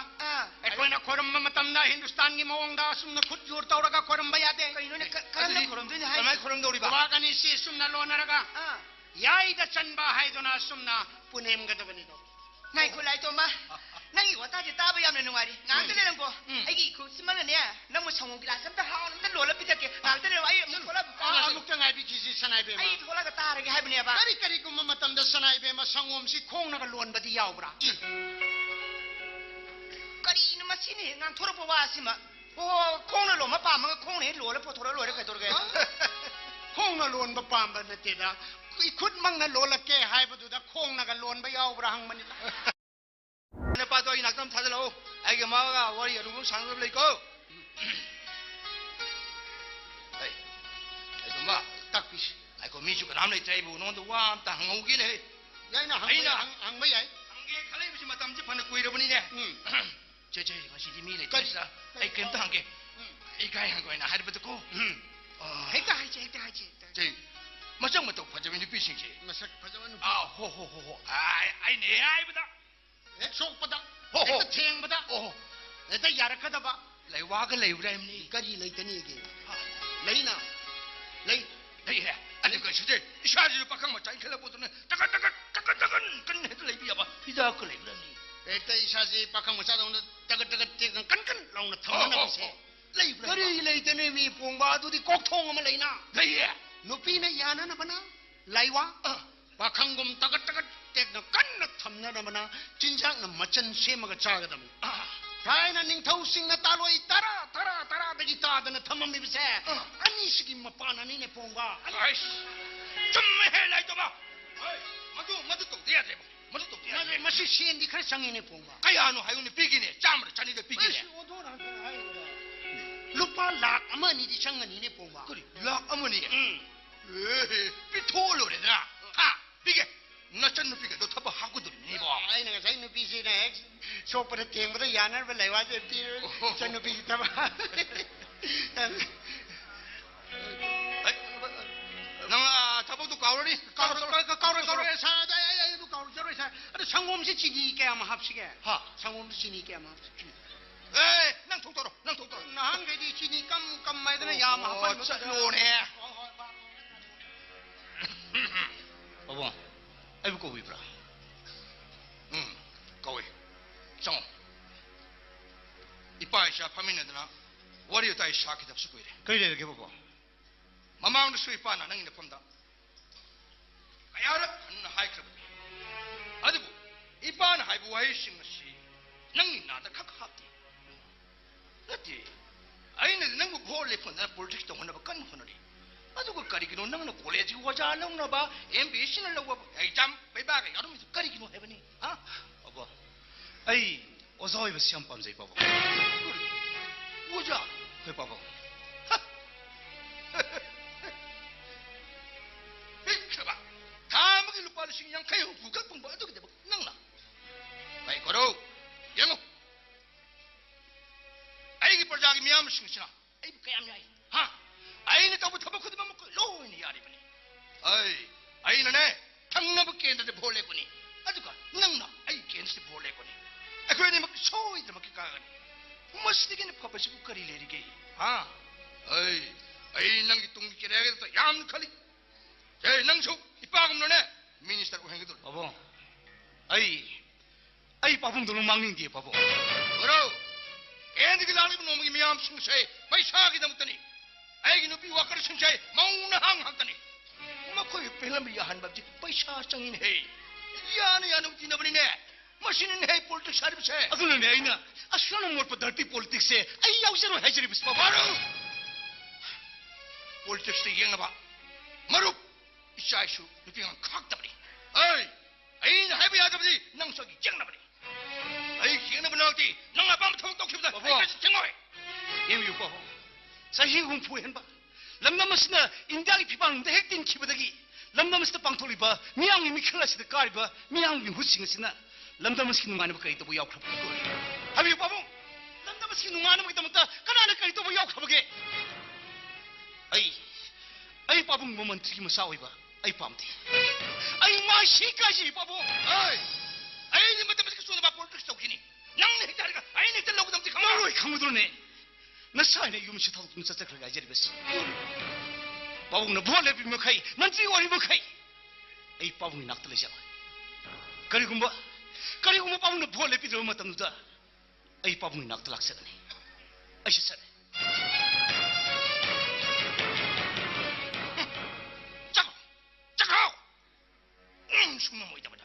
ꯑꯩꯈꯣꯏꯅ ꯈꯣꯏꯔꯝꯕ ꯃꯇꯝꯗ ꯍꯤꯟꯗꯨꯁꯇꯥꯟꯒꯤ ꯃꯑꯣꯡꯗ ꯑꯁꯨꯝꯅ ꯈꯨꯠ ꯖꯣꯔ ꯇꯧꯔꯒ ꯈꯣꯏꯔꯝꯕ ꯌꯥꯗꯦ ꯀꯩꯅꯣꯅꯦ ꯀꯔꯝꯅ ꯈꯨꯔꯨꯝꯗꯣꯏꯅꯣ ꯍꯥꯏ ꯀꯃꯥꯏ ꯈꯨꯔꯨꯝꯗꯧꯔꯤꯕ ꯈꯨꯕꯥꯛ ꯑꯅꯤꯁꯤ ꯁꯨꯝꯅ ꯂꯣꯟꯅꯔꯒ ꯌꯥꯏꯗ ꯆꯟꯕ ꯍꯥꯏꯗꯨꯅ ꯁꯨꯝꯅ ꯄꯨꯅꯦꯝꯒꯗꯕꯅꯤꯗꯣ ꯉꯥꯏꯈꯣ ꯂꯥꯏꯇꯣꯝꯕ ꯅꯪꯒꯤ ꯋꯥꯇꯥꯁꯦ ꯇꯥꯕ ꯌꯥꯝꯅ ꯅꯨꯡꯉꯥꯏꯔꯤ ꯉꯥꯏꯍꯥꯛꯇ ꯂꯩꯔꯝꯀꯣ ꯑꯩꯒꯤ ꯏꯈꯨꯠꯁꯤꯃꯅꯅꯦ ꯅꯪꯕꯨ ꯁꯪꯒꯣꯝ ꯒꯤꯂꯥꯁ ꯑꯝꯇ ꯍꯥꯎꯅ ꯑꯝꯇ ꯂꯣꯜꯂ ꯄꯤꯊꯛꯀꯦ ꯉꯥꯏꯍꯥꯛꯇ ꯂꯩꯔꯝ ꯑꯩ ꯑꯃꯨꯛ ꯊꯣꯛꯂꯛ ꯑꯃꯨꯛꯇ ꯉꯥꯏꯕꯤꯈꯤꯁꯤ ꯁꯅꯥꯏꯕꯦꯝꯃ ꯑꯩ ꯊꯣꯛꯂꯒ ꯇꯥꯔꯒꯦ ꯍꯥꯏꯕꯅꯦꯕ ꯀꯔꯤꯒꯨꯝꯕ ꯃꯇꯝꯗ ꯁꯅꯥꯏꯕꯦꯝꯃ ꯁꯪꯒꯣꯝꯁꯤ ꯈꯣꯡꯅꯒ ꯂꯣꯟꯕꯗꯤ ꯌꯥꯎꯕ꯭ꯔꯥ ꯀꯔꯤꯅꯣ ꯃꯁꯤꯅ ꯍꯦꯛ ꯉꯥꯡꯊꯣꯔꯛꯄ ꯋꯥꯁꯤꯃ ꯑꯣ ꯈꯣꯡꯅ ꯂꯣꯟꯕ ꯄꯥꯝꯃꯒ ꯈꯣꯡꯅ ꯍꯦꯛ ꯂꯣꯜꯂ ꯄꯨꯊꯣꯔꯛ ꯂꯣꯏꯔꯦ ꯀꯩꯗꯧꯔꯒꯦ ꯈꯣꯡꯅ ꯂꯣꯟꯕ ꯄꯥꯝꯕ ꯅꯠꯇꯦꯗ ꯏꯈꯨꯠꯃꯛꯅ ꯂꯣꯜꯂꯛꯀꯦ ꯍꯥꯏꯕꯗꯨꯗ ꯈꯣꯡꯅꯒ ꯂꯣꯟꯕ ꯌꯥꯎꯕ꯭ꯔꯥ ꯍꯪꯕꯅꯤꯗ ꯅꯨꯄꯥꯗꯣ ꯑꯩ ꯅꯥꯛꯇ ꯊꯥꯖꯤꯜꯂꯛꯎ ꯑꯩꯒꯤ ꯃꯥꯒ ꯋꯥꯔꯤ ꯑꯔꯨꯕ ꯁꯥꯟꯅꯕ ꯂꯩꯀꯣ ꯑꯩꯗꯨꯃ ꯇꯥꯛꯄꯤꯁꯤ ꯑꯩꯈꯣ ꯃꯤꯁꯨ ꯀꯅꯥꯝ ꯂꯩꯇ꯭ꯔꯦ ꯑꯩꯕꯨ ꯅꯉꯣꯟꯗ ꯋꯥ ꯑꯝꯇ ꯍꯪꯍꯧꯒꯦꯅꯦ ꯑꯩꯅ ꯍꯪꯕ ꯌꯥꯏ ꯍꯪꯒꯦ ꯈꯜꯂꯤꯕꯁꯤ ꯃꯇꯝꯁꯤ ꯐꯅ ꯀꯨꯏꯔꯕꯅꯤꯅꯦ ꯆꯦ ꯉꯁꯤꯗꯤ ꯃꯤ ꯂꯩꯇ꯭ꯔꯤꯁꯤꯗ ꯑꯩ ꯀꯩꯝꯇ ꯍꯪꯒꯦ ꯏꯀꯥꯏ ꯍꯪꯒꯣꯏꯅ ꯍꯥꯏꯕꯗꯀꯣ ꯍꯦꯛꯇ ꯍꯥꯏꯁꯦ ꯆꯦ ꯃꯁꯛ ꯃꯇꯧ ꯐꯖꯕ ꯅꯨꯄꯤꯁꯤꯡꯁꯦ ꯃꯁꯛ ꯐꯖꯕ ꯅꯨꯄꯤ ꯍꯣ ꯑꯩꯅ ꯍꯦꯛ ꯍꯥꯏꯕꯗ ꯍꯦꯛ ꯁꯣꯛꯄꯗ ꯍꯦꯛꯇ ꯊꯦꯡꯕꯗ ꯍꯦꯛꯇ ꯌꯥꯔꯛꯀꯗꯕ ꯂꯩꯋꯥꯒ ꯂꯩꯕ꯭ꯔꯥ ꯍꯥꯏꯕꯅꯤ ꯀꯔꯤ ꯂꯩꯇꯅꯤꯒꯦ ꯂꯩꯅ ꯂꯩ ꯂꯩ 아니 그 시제 샤지 박한 뭐 짜이 켈라보드는 따간 해도 레비야 봐 피자 그 레비라니 에따 이샤지 박한 못 사다 따가 떼간 깐깐 라우나 탐나 보세 레비라 그리 레이테네 미 봉바두디 꼭통하면 레이나 레이야 누피네 야나나 바나 라이와 박한곰 따가 떼간 깐나 탐나나 바나 진작 나 마천 세마가 자가담 다이나 닝타우싱나 따로이 따라 되기 따드나 탐맘이 비세 아니 시기 마빠나니네 봉바 아이씨 좀 해라 좀 봐. 마도 또 돼야 돼. 마도 또 돼야 돼. 마시 시엔디 그래 상이네 봉바 아야노 하요네 비기네. 짬으로 자니들 비기네. 루파 락 아마니디 상가니네 봉바 그래. 락 어머니. 에이, 비토로 그래나. 하, 비게. 나전 비게 너 타봐 하고 들니 봐. 아이 내가 자이 누피시네 소프라 땡보다 야날 발레와제 띠르 자 누피시 타봐 나 타보도 가오르니. 가오르 사다 야야도 가오르 저러 사 아니 상곰시 지니게 아마 합시게 하. 상곰시 지니게 아마 합시게 에이, 난 통도로. 나한 개디 지니 깜깜 마이드는 야마 합할 자, 노네. 어머, 아이고 위브라. 거기. 정. 이빠이샤 파미네드나 워리어 다이 샤키다 수고이래. 그래 이렇게 보고. 마마운드 수이빠나 능이네 폼다. 아야라 한 하이크럽. 아디부 이빠나 하이부 와이싱시 능이 나다 카카하티. 어디? 아이네 능고 볼레 폰나 볼직도 혼나 깐 혼나리. 아두고 까리기노 능는 콜레지 와자 능나 봐. 엠비신을 나고 에이잠 베바가 여름에서 까리기노 해보니. 아? 어머, 아이 어서 이거 시험 밤새 봐보. 오자. 그 봐보. 그봐. 다 먹이 루빠를 신경 가요. 부각봉 뭐 어떻게 돼? 능나. 가이 걸어. 영어. 아이기 벌자기 미암 신시나. 아이 그야미야. 하. 아이는 더부 터벅 그만 먹고 로인이 야리버니. 아이는 내 탕나버게 했는데 볼래거니. 아주가 능나. 아이 괜히 볼래거니. 아 그러니 막 소이들 먹게 가가니. 머스디게는 퍼버시 부까리 내리게. 아. 아이 낭기 똥기 깨야겠다. 얌칼리. 제 낭수 이빠금로네 미니스터고 행기들. 어머, 아이 빠봉도는 막는 게 봐보. 그러. 애들이 나리고 놈이 미암 신사에 마이사하게 담았더니 아이기 누비 와까리 신사에 마우나항 하더니 마코이 벨람이야 한 밥지 마이사장인 해. 야는 지나버리네. 마시는 해 볼트 샤립세. 아들은 애이나 아수는 못 받을티 폴틱스에 아이 야우세로 해저리 비스파 바로 볼트스 이행나봐. 마루 이샤이슈 누비가 각다버리. 아이는 해비야 잡지 낭석이 쨍나버리. 아이 기행나버 나올때 낭아 밤 통독 킵다. 아이까지 쨍어해. 예미 봐보. 사실 공포한 바. 람남스나 인디아기 피방인데 핵딘 키보다기. 람남스나 빵톨리바 미양이 미클라시드 까리바 미양이 후싱스나 람남스키 누가는 거 있다 보여 그러고. 하비 봐보. 람남스키 누가는 거 있다 못다. 까나는 거 있다 보여 그러게. 아이 빠봉 뭐만 튀기면 싸워봐. 아이 밤대. 아이 마시까지 봐보. 아이는 뭐 때문에 쏘는 바 볼트 쏘기니. 낭네 자리가 아이네 들라고 담지 가만. 너로 강무들네. 나 사이네 유미시 타도 좀 살짝 그러게 아저리 bes어. 빠봉 너 뭐래 비먹하이. 난 지금 어디 먹하이. 아이 빠봉이 낙들래잖아. 그리고 뭐 빠봉 너 뭐래 비들 엄마 담는다. 아이 빠봉이 낙들락세다네. 아시사네. 짜고. 숨는 뭐이다 보다.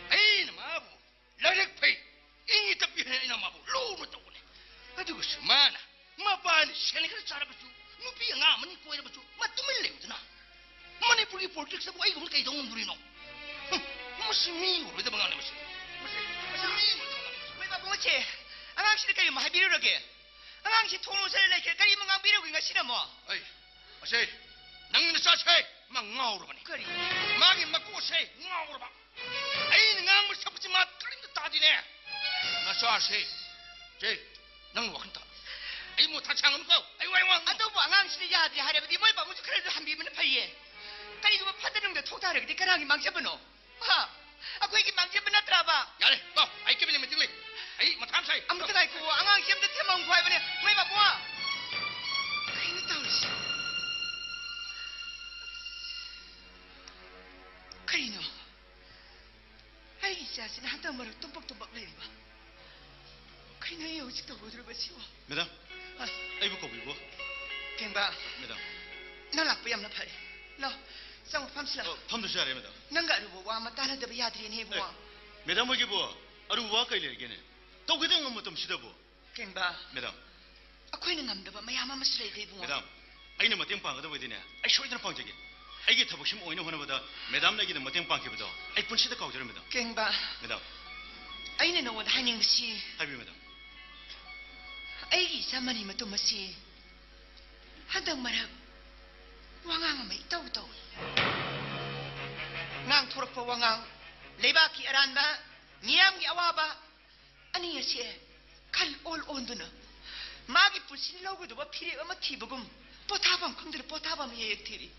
에이는 마부 라렉페이 인이 답비해 이나 마부 로로 떠오네. 아주고 스마나 마바니 셀리가 잘아버주 누비야 나머니 꼬이라버주 맞tum을 내우드나. 마네 불기 폴틱스 뭐 이거 물까 이동은 누리노. 무슨 미우로 이다 방안에 무슨 왜 바보지? 앙앙시를 까리 뭐 하비르러게. 앙앙시 통로세를 내게 까리 뭐 비르고인가 싫어 뭐. 아이 아세 낭는 사세 막 나오르바니. 그래. 마기 막고세 나오르바. 아이는 낭물 sab지 마 그림도 따지네. 나 사세 제 낭는 와한다. 아이 뭐 다창은 거. 아이 와이 아또 뭐 앙앙시를 야들이 하려면 뭘 바보지 그래도 한 비면 파이에. 까리 그거 파드는데 토다르게 네 까랑이 망쳐버노. 그 얘기 망쳐버놨더라 봐. 야래 봐 아이 깨비네 메들리. 아이 뭐 탐사이. 아무튼 아이고 앙앙시 엄도 태몽 구해보네. 왜 바보아? 아이고 따오르시. 이자씨는 한단 말을 뚱벅뚱벅 내리봐. 그녀의 오직도 못 들어보시오. 매담, 아이고 거기고. 갱바, 매담. 너 락부 얌나 팔이. 너, 쌍우 팜슬라. 팜도 잘해 매담. 너가 알고 와마 따라다봐 야들이 해보아. 매담 뭐게 뭐? 아루 와 가이래게네. 또 그대 뭐 좀 시다보. 갱바, 매담. 아코이는 남다봐 마야마 마슬레이 대보아. 매담. 아이는 뭐땡 빵거든 보이드네. 아이 소이들 빵저기. 아이게 타복심 오이는 하나보다 매담 내기는 뭐땡 빵기보다. 아이 분시다 가오저래 매담. 갱바, 매담. 아이는 너와 하는 것이 하비 매담. 아이기 이사만이 뭐 또 뭐시 한단 말하고 왕왕은 뭐 있다고 또. ngang thurok pa wangang leba ki aran ba niam ki awa ba ani yase kal ol onduna magi pusin logo do ba phiri ama thibugum pothabam khangdir pothabam ye thiri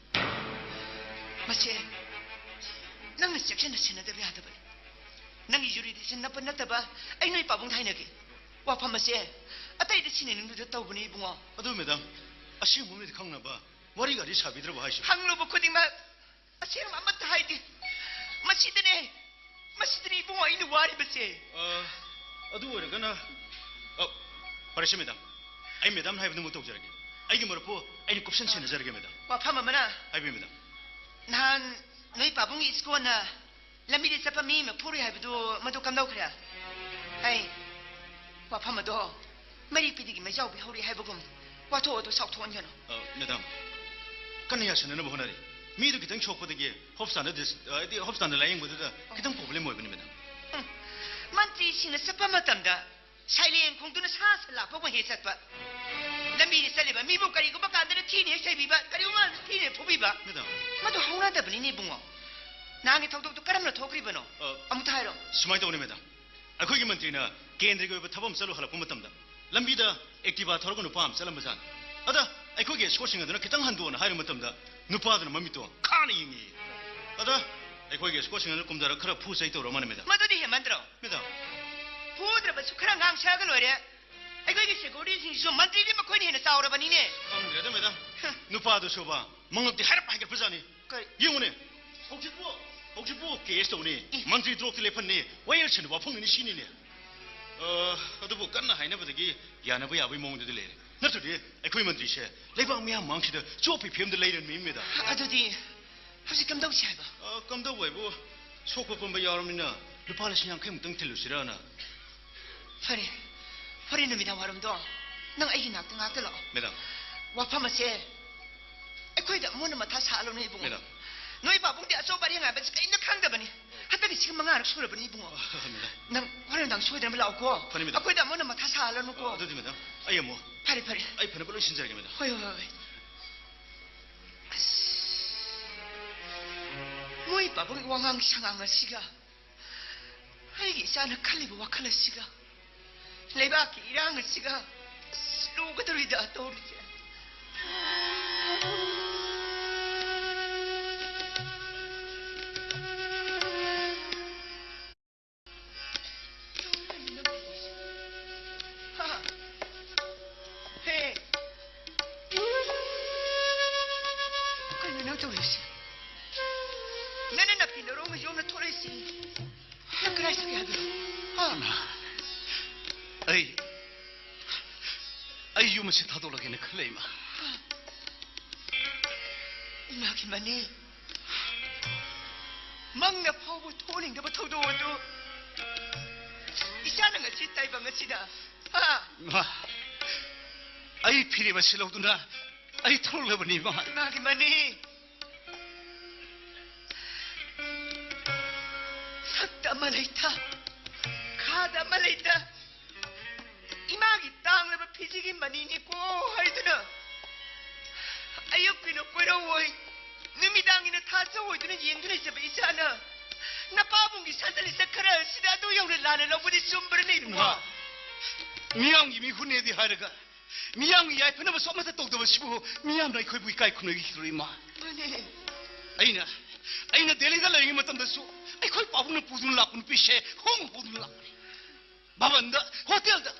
mase nang section na da ya da ba nang yuri de sin na pa na ta ba ai noi pa bung thai na ki wa pham mase atai de sin ning do taw buni bunga adu madam ashi mumni khangna ba wari gari sabi dra ba hashi hanglo bu khuding ma asim amma thai di masjidni bunga inu wari base adu ore gana parashe madam ai madam hai bnu mutok jarage ai gi morpo ai koption sin jarage madam wa pham mana ai bi madam nan noi pa bungi iskona lambi de sapa mi me puri hai bdu madu kam dau khra ai wa pham do mari pidigi me jau bi hori hai bugum wa to do sak thon jano madam kan ya sene no honari 미도 기능 초코되게 홉스탄의 라인보다 기능 프로블em 뭐 있는 madam 만지 신의 스파마담다 사일리엔 공도는 사슬라 보고 해서봐 남미리 살리바 미국 가리고 막 안들의 티니 해비바 가리고만 티니 포비바 madam 마도 하우나다 버리니 붕어 나게 톡톡톡 까람로 토그리버노 아무타 하이로 스마이트 오네 madam 아코기 મંত্রি나 केंद्रीय 타범 살로 하라 봄담다 람비다 액티바 터고는 팜 살람바잔 아다 아코기 스코싱은 기능 한도는 하이로 맞담다 누파드는 맘미도 칸이 잉이 아다 아이코게 스코싱을 꿈자라 크라 푸사이토로 말입니다 마도디 해 만들어 매담 푸드라 바수크랑 강샤가 노래 아이코게 세고리 신수 만들이 막 거니 해나 싸우러 버니네 그래도 매담 누파도 쇼바 멍럭디 하랍 하게 부자니 이용네 혹시 뭐 게스트오니 만들이 들어오기 레펀니 와일ችን 와풍니 신이네 어도 깐나 하이나 보다기 야나부 야부 몽도 들래 너들이 아이코이 만들이셔 레방 미야 망치도 조피 피엠도 레이는 미입니다 아도디 혹시 감동 샤이바 감도 왜고 속고범바 여름이나 루파를 신양 캠 등틀루시라나 허리 놈이다 와름도 능 아이기 낙등 아들러 매담 와파마세 아이코이다 뭐는 다 살로네 이봉 매담 너희 바봉대 아소바리 행아 베스 까인나 캉다버니 한다기 지금 망아를 소르버니 이봉 매담 능 허리 당 소이들 라오고 퍼닙니다 아이코이다 뭐는 다 살로놓고 어디 매담 아예 뭐 파리 아이 퍼는 신자입니다 호이 뭐이 바봉 왕왕 상황을 시가 아이기 사나 칼리브 와칼라 시가 레바키 이랑을 시가 슬로가 들이다 떠오르지 나는 앞이 너롱을 용을 토레시 난 그라이스게 하더라 아이 유무시 타돌라게네 클레이마 이마기만이 막나 파고 토닝다바 터도워도 이사는 것이 따이방 것이다 아이 피리마 실로두나 아이 톨레버니 마 이마기만이 삭다 말레이타 가다 말레이타 이마기 땅을 피지기만이니 고 하이드나 아역비는 꼬려워이 느미당이는 타서워이드는 yen두는 있어봐 이사나 나 바봉기 산살이 사카라 시다도 영을 나는 어부디 숨버리네 이놈아 미양 이미 훈내디 하르가 미양 야이 페나마 소마사 똑도바 시부 미양 나이 거이 부이까이 쿠노기 기로이마 뭐네 아이나 델리가 라잉이 맞던데수 아이 거이 바봉는 부두는 라군 피셰 홍 부두는 라군 바반다 호텔다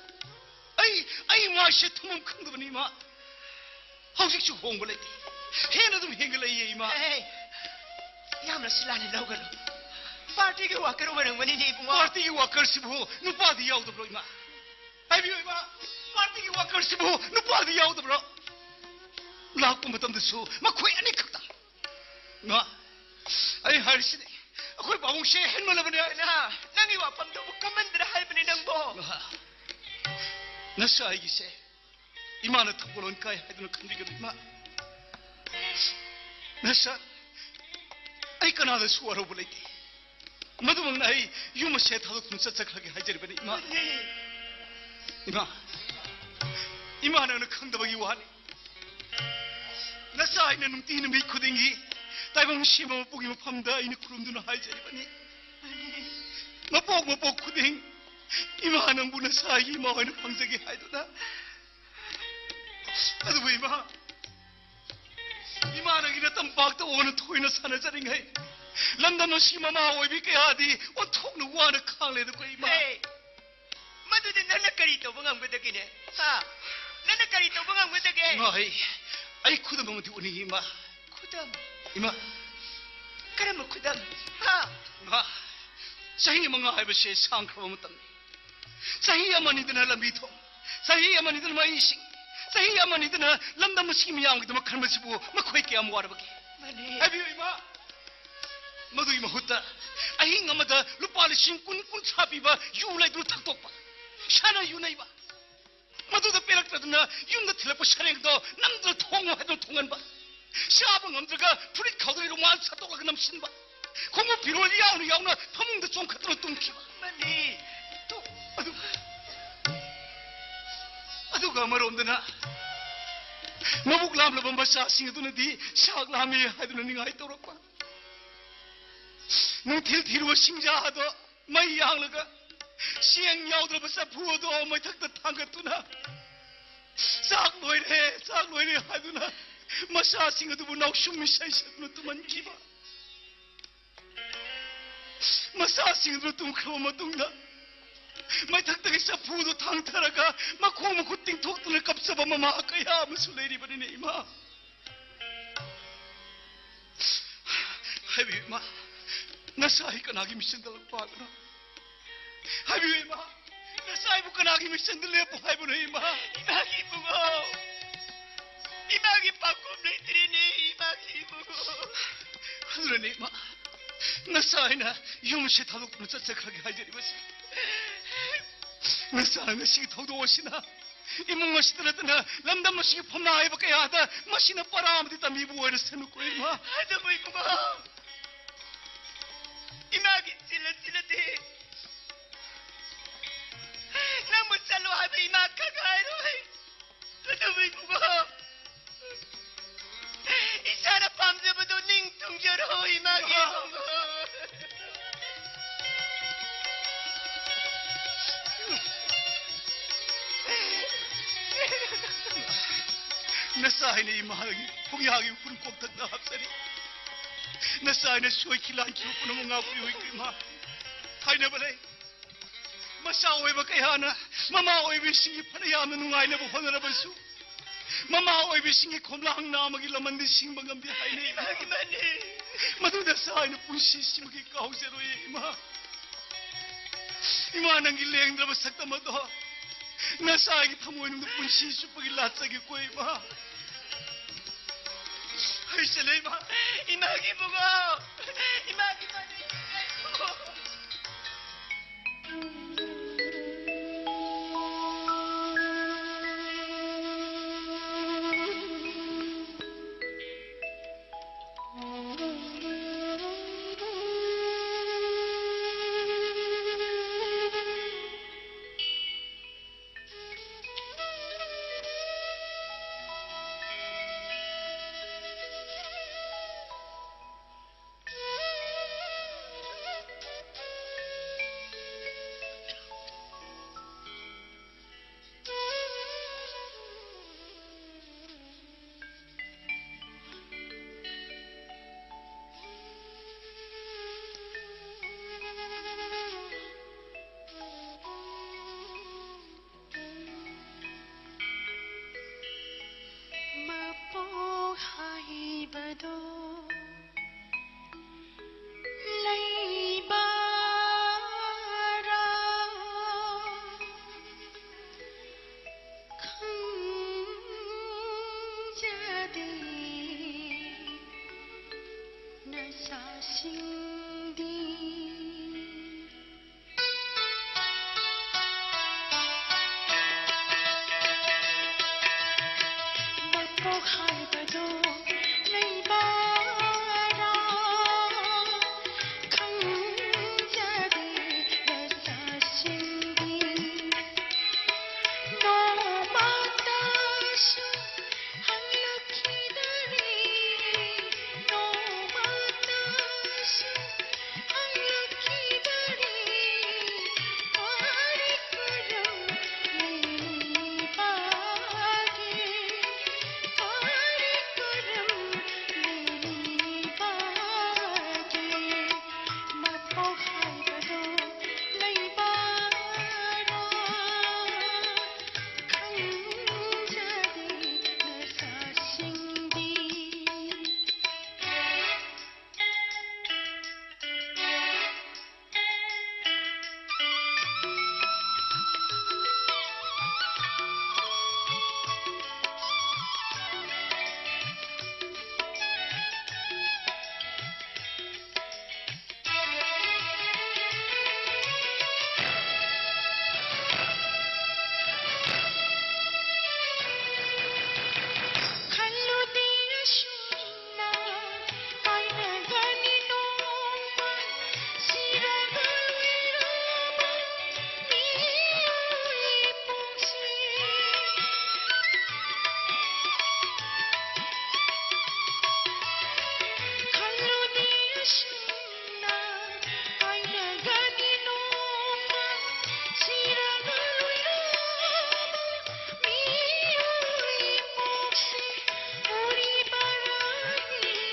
아이 마셰 투멈 큰거니 마 하우식주 홍글레디 해나도 행글레이 마 에이 야무나 실라네 나오거라 파티게 와크로 가는 거니 이봉아. 파티기 와커시부 누파디 야우더브로 이마. 하이비오 이마. 파티기 와커시부 누파디 야우더브로. 라고 못함도수 마코이 아니 크다. 나 아이 할시네. 아코이 바봉시 헨말라버네. 나 낭이 와밤도 못 가만들어 할머니 낭보. 나스 아이기세. 이마는 통보는 까야 하더는 컨디거든 이마. 나스 아이 까나도 수와로 볼레티. मधुमंग नाई यूं मशे था तो कुंसा चखलगे हाय जरी बनी इमा इमा ने खंग दबगी वानी नसा इने नुमती ने मी खुदेंगी ताइबंग शिमा पोगी मफमदा इने खुरुमदुना हाय जरी बनी मपोग खुदेंग इमा नंबु नसा इमा होने फंगजगे हाय दोना अदु इमा इमा नगिना तंपाक तो ओन थोइना साना जरिंगै లందన్ సీమమా ఓబికే ఆది ఒథోక్ను వాన ఖాలేద కొయి మా మదుది నన్న కరి తో బంగం గదకినే హా నన్న కరి తో బంగం గదకే 마이 아이 쿠담 디 우니 이마 쿠담 이마 그럼 쿠담 하 마 사히 뭔가 하이버시 상크로 못담 사히 야마니드나 람비토 사히 야마니드나 마이싱 사히 야마니드나 람담 시미 양기도 막 칼마시부 막 코이게 아무 와라버게 마니 하비오 이마 मधुई महुत्ता अहिंग अमदा लुपा लिसिंग कुन छापीबा युलाई दु थक्तोकपा शाना युनाइबा मधुदा पेरक्तदना युमदा थिलपु सरेंगदो नमदु थोंगो हादो थोंगनबा शाबा ngमद्रगा फुरित खाउदरिरो माल छतोलग नमसिनबा खोमो फिरोल याउनु याउना फमुंगदा चोंखतरो तुमखिबा 마니 तो अदुगा मरोमदना मबुक लामलबा मसासिंगदुनदी शाक लामे हादुना निंगाइ तोरकपा ꯅꯨꯡꯊꯤꯜ ꯊꯤꯔꯨꯕ ꯁꯤꯡꯖꯥꯗꯣ ꯃꯩ ꯌꯥꯡꯂꯒ ꯆꯦꯡ ꯌꯥꯎꯗ꯭ꯔꯕ ꯆꯐꯨꯗꯣ ꯃꯩꯊꯛꯇ ꯊꯥꯡꯒꯠꯇꯨꯅ ꯆꯥꯛ ꯂꯣꯏꯔꯦ ꯍꯥꯏꯗꯨꯅ ꯃꯆꯥꯁꯤꯡ ꯑꯗꯨꯕꯨ ꯅꯥꯎꯁꯨꯝ ꯏꯁꯩ ꯁꯛꯇꯨꯅ ꯇꯨꯝꯍꯟꯈꯤꯕ ꯃꯆꯥꯁꯤꯡ ꯑꯗꯨ ꯇꯨꯝꯈ꯭ꯔꯕ ꯃꯇꯨꯡꯗ ꯃꯩꯊꯛꯇꯒꯤ ꯆꯐꯨꯗꯣ ꯊꯥꯡꯊꯔꯒ ꯃꯈꯣꯡ ꯃꯈꯨꯠ ꯇꯤꯡꯊꯣꯛꯇꯨꯅ ꯀꯞꯆꯕ ꯃꯃꯥ ꯀꯌꯥ ꯑꯃꯁꯨ ꯂꯩꯔꯤꯕꯅꯤꯅꯦ 이마 하이비 이마 나사이 까나기 미션들 빠그나 하이비 이마 나사이 부 까나기 미션들 내 보하이브네 이마 이마기 부고 이마기 바꿈 레트리네 이마기 부고 하늘에 이마 나사이나 용시 타독부는 ጸጸ하게 하이저리 버시 나사이나 시기 더도 오시나 이몽 마시더라더나 람담 마시기 폼나 아이바까야 하다 마시나 빠라아무디 땀 미부어를 세놓고 이마 하다 보이고 이마기 찔러대 나무 살로 하다 이마 카가이로 하다 보이고 이 사람 밤새부터 닝뚱저러 이마기 보고 나사이네 이마하기 포기하기 우린 꼭딱나 합사리 나사이네 소이킬란 키우꾸는 뭔가 부여있고 이마 하이네버레 마사 오이바 까야나 마마 오이비 싱기 파나야면 웅아이네버 호너라버수 마마 오이비 싱기 콤랑 나마기 러만디 싱방감비 하이네 이마기 마니 마두다 사이네 분시 심기 까우세로에 이마 이마 난기 랭드라버 삭다마도 나사이기 타모이는 분시 슈퍼기 라짜기 꼬이마 하이셀레 이마 이마기 보고 이마기 마니 那伤心的。我害不到你把让看着的那伤心的。No matter I'm lucky daddy. No matter I'm lucky daddy. Pari karam nahi paage. Pari karam nahi paage.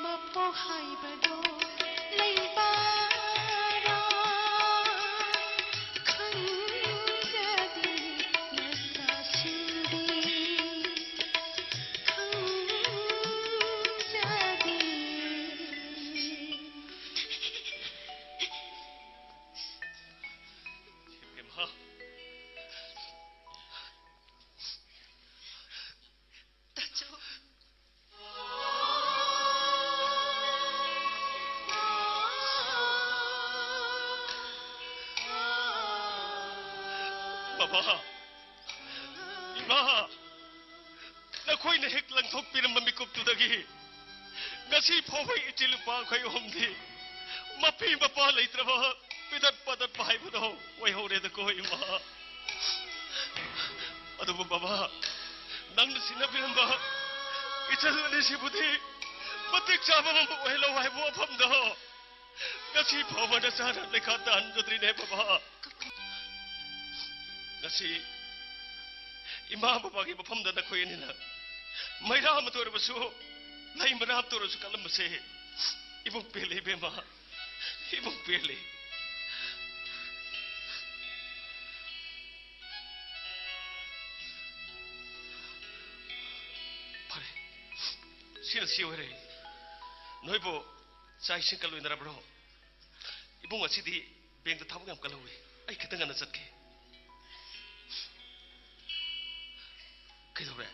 Mapo hai bado nahi baara. Papa, Ima, nakoy na heklang thok pinamamikup to dagi. Ngasi phawai itilupa koy omdi. Mapi mapa leitraba pidat padat pahay mo daw. Way hore da ko Ima. Ado mo Baba, nang sinabi ba? Italuan si Budi. ꯃꯇꯤꯛ ꯆꯥꯕ ꯑꯃ ꯑꯣꯏꯍꯜꯂꯣ ꯍꯥꯏꯕ ꯋꯥꯐꯝꯗꯣ ꯉꯁꯤ ꯐꯥꯎꯕ ꯅꯆꯥꯅ ꯂꯩꯈꯥ ꯇꯥꯍꯟꯖꯗ꯭ꯔꯤꯅꯦ ꯕꯕꯥ ꯉꯁꯤ ꯏꯃꯥ ꯕꯕꯥꯒꯤ ꯃꯐꯝꯗ ꯅꯈꯣꯏ ꯑꯅꯤꯅ ꯃꯩꯔꯥ ꯑꯃ ꯇꯣꯏꯔꯕꯁꯨ ꯂꯩ ꯃꯅꯥ ꯇꯣꯏꯔꯁꯨ ꯀꯜꯂꯝꯕꯁꯦ 이봉 뺄래 이배마 이봉 뺄래 파래 시는 시오해래 너희보 자이신 깔로 이나라브로 이봉 아치디 뱅도 타보게 함 깔로we 아이 그딴 가나 zad게 그래서 그래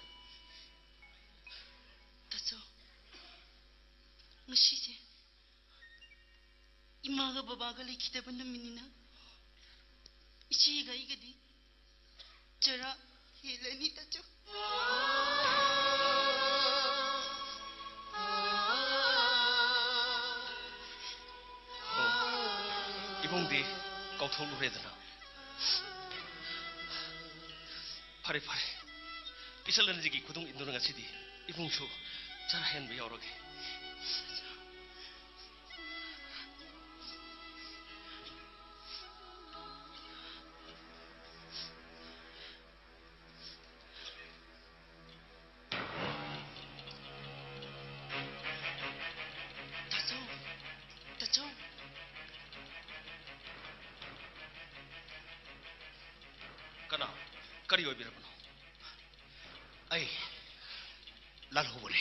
다쳐 ngasize imaga babaga lekitaba naminina ichiga igadi jara helani tacho 이봉디 까우통루레드나 파래 파래 이슬라는지기 구동 인도는 가시디 이봉수 잘 헨비 여러게 까나 까리 어비라구나 아이 날 호보네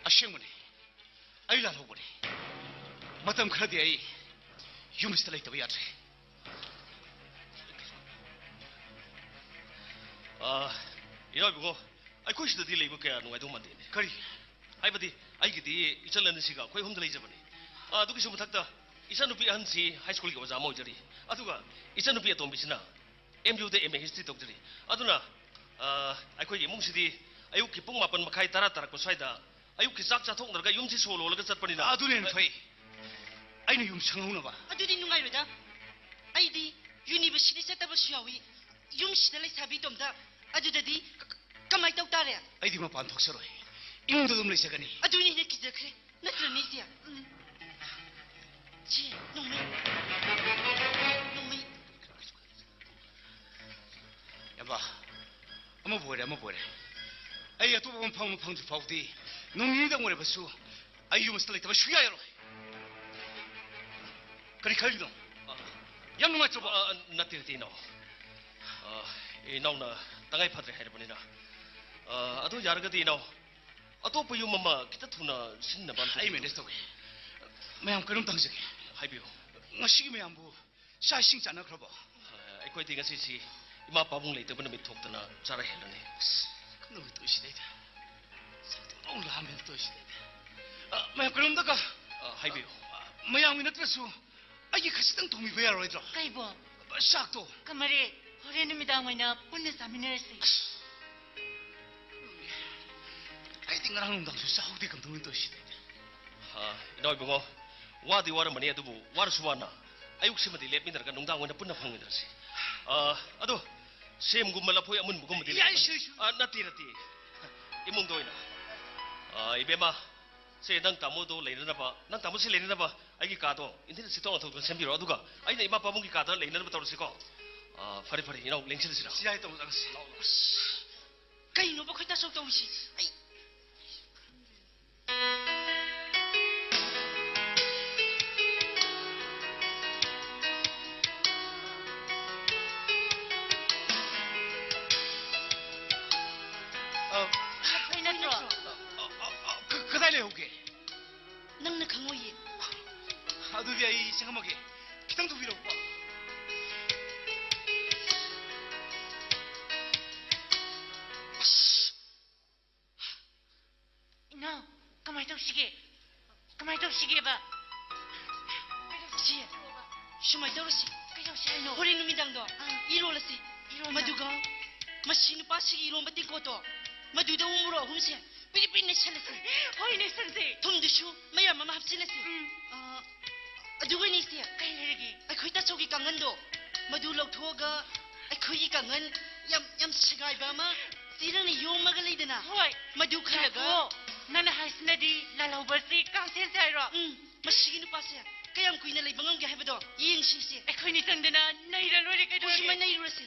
아시행문에 아이 날 호보네 마담 크라디 아이 유미스터 라이트 위아tre 이나 비고 아이 코시도 딜레 이거야 누가 좀 만드네 그리 아이버디 아이기디 이철라는 시가 거의 홈들에 있어버니 누구 좀 부탁다 이산누피 한시 하이스쿨 가 오자 모저리 아두가 이산누피 동비시나 MU대 MA 히스토리 독들이 아두나 아이코이 몽시디 아유키 뽕 마pan 마카이 따라따라고 사이다 아유키 싹 자통나가 юм지 소로라가 zatpanina 아두네는 토이 아이는 юм창하우나 봐 adudi nungairada aidi university setaba shuawi yumsida leisabi domda adudadi kamai tawtare 아이디 마판 톡서로이 이몽도 좀 레시가니 aduni ne kijakre natrani sia 지 농미 야봐 아마 보래 아이 또 보면 팡주 파우디 농민이당 오래 봤수 아이 유머스터 라이트 봐 슈야야로 그리 칼리노 양놈아 줘 나티티 너 이나우나 땅아이 파드레 해르버니나 아도 야르가디 너 아토빠 유마마 기타 투나 신나 밤 아이 메네스토게 매am 그럼 당적이 하이비오 ngasi기 매am부 샤싱 자나 그러봐 아이코이 디가 시시 이마 바봉 레이터브나 미톡드나 자라 헬러네 그놈이 또 시대다 오늘 하면 또 시대다 매am 그럼 다가 하이비오 매am이 나트라수 아이 같이당 동이 왜 알아이더라 kaibo 샥도 kamare horenimida ngoina punna saminarasi 아이 띵가랑 놈당수 싸우디 감동이 또 시대다 이나이 붕어 와디 와르마니 아두부 와르수와나 아육시마디 랩미더가 농당 원나 뿐나 팡미더시 아도 셈구말라 포야 문무구마디 야, 이씨. 나티 이몽도이나 이베마 세당 타모도 레이나바 난 타모시 레이나바 아이기 가도 인터넷 시토가 더 셈비로 아두가 아이나 이마 바봉기 가다 레이나바 떨어지고 파리 이나우 랭치르시라 시야에 또 당시 kaino ba khoita sok tawsi ai 그달 내오게 nangna khangoyi 아두디 아이 생각하게 기당도 위로 봐 ina kamai tawsige ba 지 shumai tawsi kayo horenimidangdo irolasi maduga machine pasigi irombati koto maduda umuro humse pilipinne chalasi hoine sanse tumdushu mayam mama hapsilasi aduga ni sia kai leregi akhoi ta chogi kangando madu lokhoga akhoi kangan yam sigai ba ma ꯆꯤꯔꯪꯅ ꯌꯣꯝꯃꯒ ꯂꯩꯗꯅ ꯍꯣꯏ ꯃꯗꯨ ꯈꯔꯒ ꯅꯪꯅ ꯍꯥꯏꯁꯤꯅꯗꯤ ꯂꯥꯜꯍꯧꯕꯁꯤ ꯀꯥꯡꯁꯦꯟꯁꯦ ꯍꯥꯏꯔꯣ ꯃꯁꯤꯒꯤ ꯅꯨꯄꯥꯁꯦ ꯀꯌꯥꯝ ꯀꯨꯏꯅ ꯂꯩꯕ ꯉꯝꯒꯦ ꯍꯥꯏꯕꯗꯣ ꯌꯦꯡꯁꯤꯁꯦ ꯑꯩꯈꯣꯏꯅꯤ ꯆꯪꯗꯅ ꯅꯩꯔ ꯂꯣꯏꯔꯦ ꯀꯩꯗꯧꯔꯒꯦ ꯍꯧꯖꯤꯛꯃꯛ ꯅꯩꯔꯨꯔꯁꯤ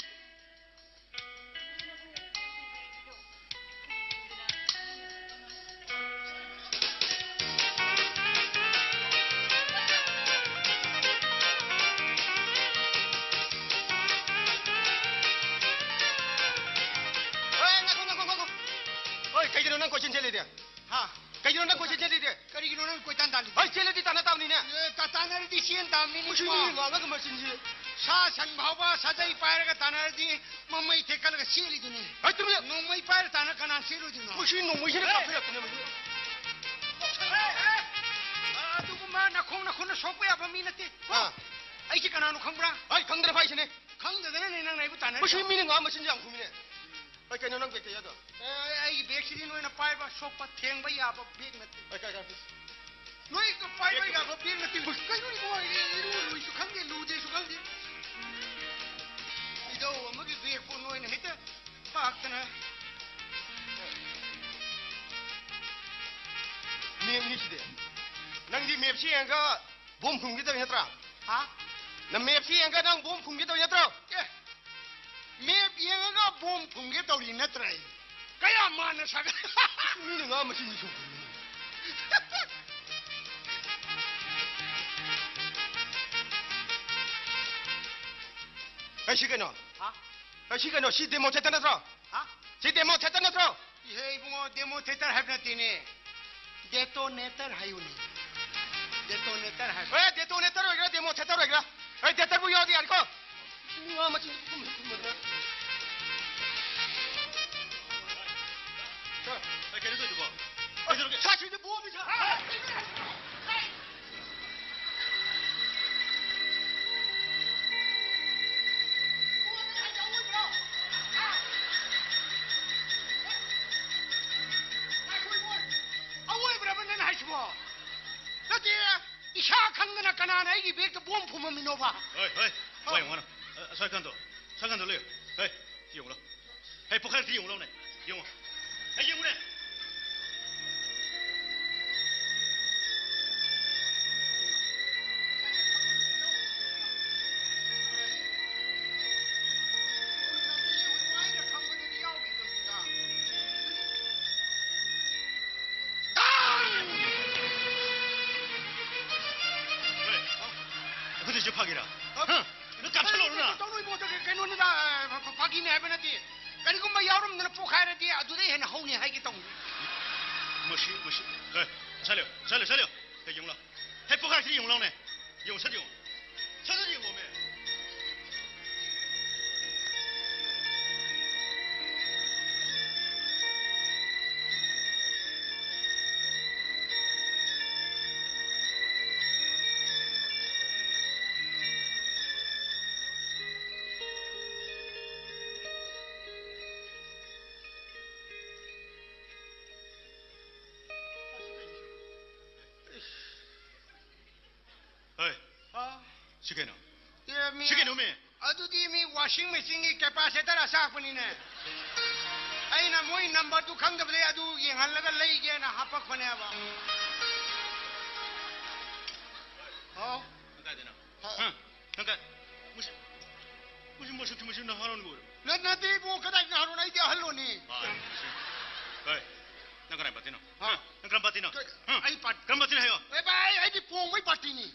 Kailan nang question chele dia? Ha? Kailan nang question chele dia? Kailan nang koi tan dali? Ai chele di tanah tahu ni ne? Tanah di sian tam ni. Mesti ni ngala ke mesin je. Sa san bhawa sajai pair ke tanah di mamai tekal ke sili tu ni. Ai tu ni nomai pair tanah kanan silu tu ni. Mesti nomai je ke kafir tu ni. Tu ko mana nakong na sopo ya pami nati. Ha? Ai je kanan khang bra? Ai khang dera pai sini. Khang dera ni nang nai bu tanah. Mesti ni ngala mesin jang khumi ne. Ai kailan nang bek ya tu? Ai bek sini noi na pai ba sopo theng ba ya ba bek nati. Ai kai kai. Noi ko pai ba ya ba bek nati. Bus kai ni ko lu su khang de lu de su khang de. Ido amagi bek po noi na hita pak tana. Mem ni side. Nang di mep si yang ka bom phung ki ta yatra. Ha? Na mep si yang ka nang bom phung ki ta yatra. Mep yang ka bom phung ki ta ri na trai. Kaya mana sa. Ni ni nga ma si ni su. Ai si ka no? Ha? Ai si ka no si demo cheta na tra. Ha? Si demo cheta na tra. Hey bungo demo cheta have na tine. Detonator hayu ni. Detonator hai. Eh detonator hoega demo cheta hoega. Eh detonator bu yaad yaar ko. Ni nga ma si ku ma. Ai kailan tu ba? Sa chi de bu mi sa. Isha khangna kana na gi bek bom phum mi no ba. Hei, wai wana. Sai kan to le. Hei, yong lo. Hei, bu khai ti yong lo ne. Yong. Hei, yong ne. 파기라. 너 깜짝 놀라나? 너는 뭐 저기 개노니다 파기네 해변에디. 그리고 뭐 여름 너는 포카에디 아두데 해나 호니 하기 동. 뭐시. 에, 살려. 해 용라. 해 포카시 용라네. 용서죠. 서서지 몸에. 시계는? 시계는 왜? 아두디 미 워싱 머신이 캐파시티라 사프니네. 아이나 모이 넘버 2 강더블에 아두 잉할라가 레이게나 하팍 보내봐. 나가 되나? 그러니까 무슨 나 하는 거야? 나한테 뭐 그다이 하는 아이디 할로니. 나가라 바티노. 나가라 바티노. 아이 빠. 그럼 바티노 해요. 에바이 아이디 뽕이 바티니.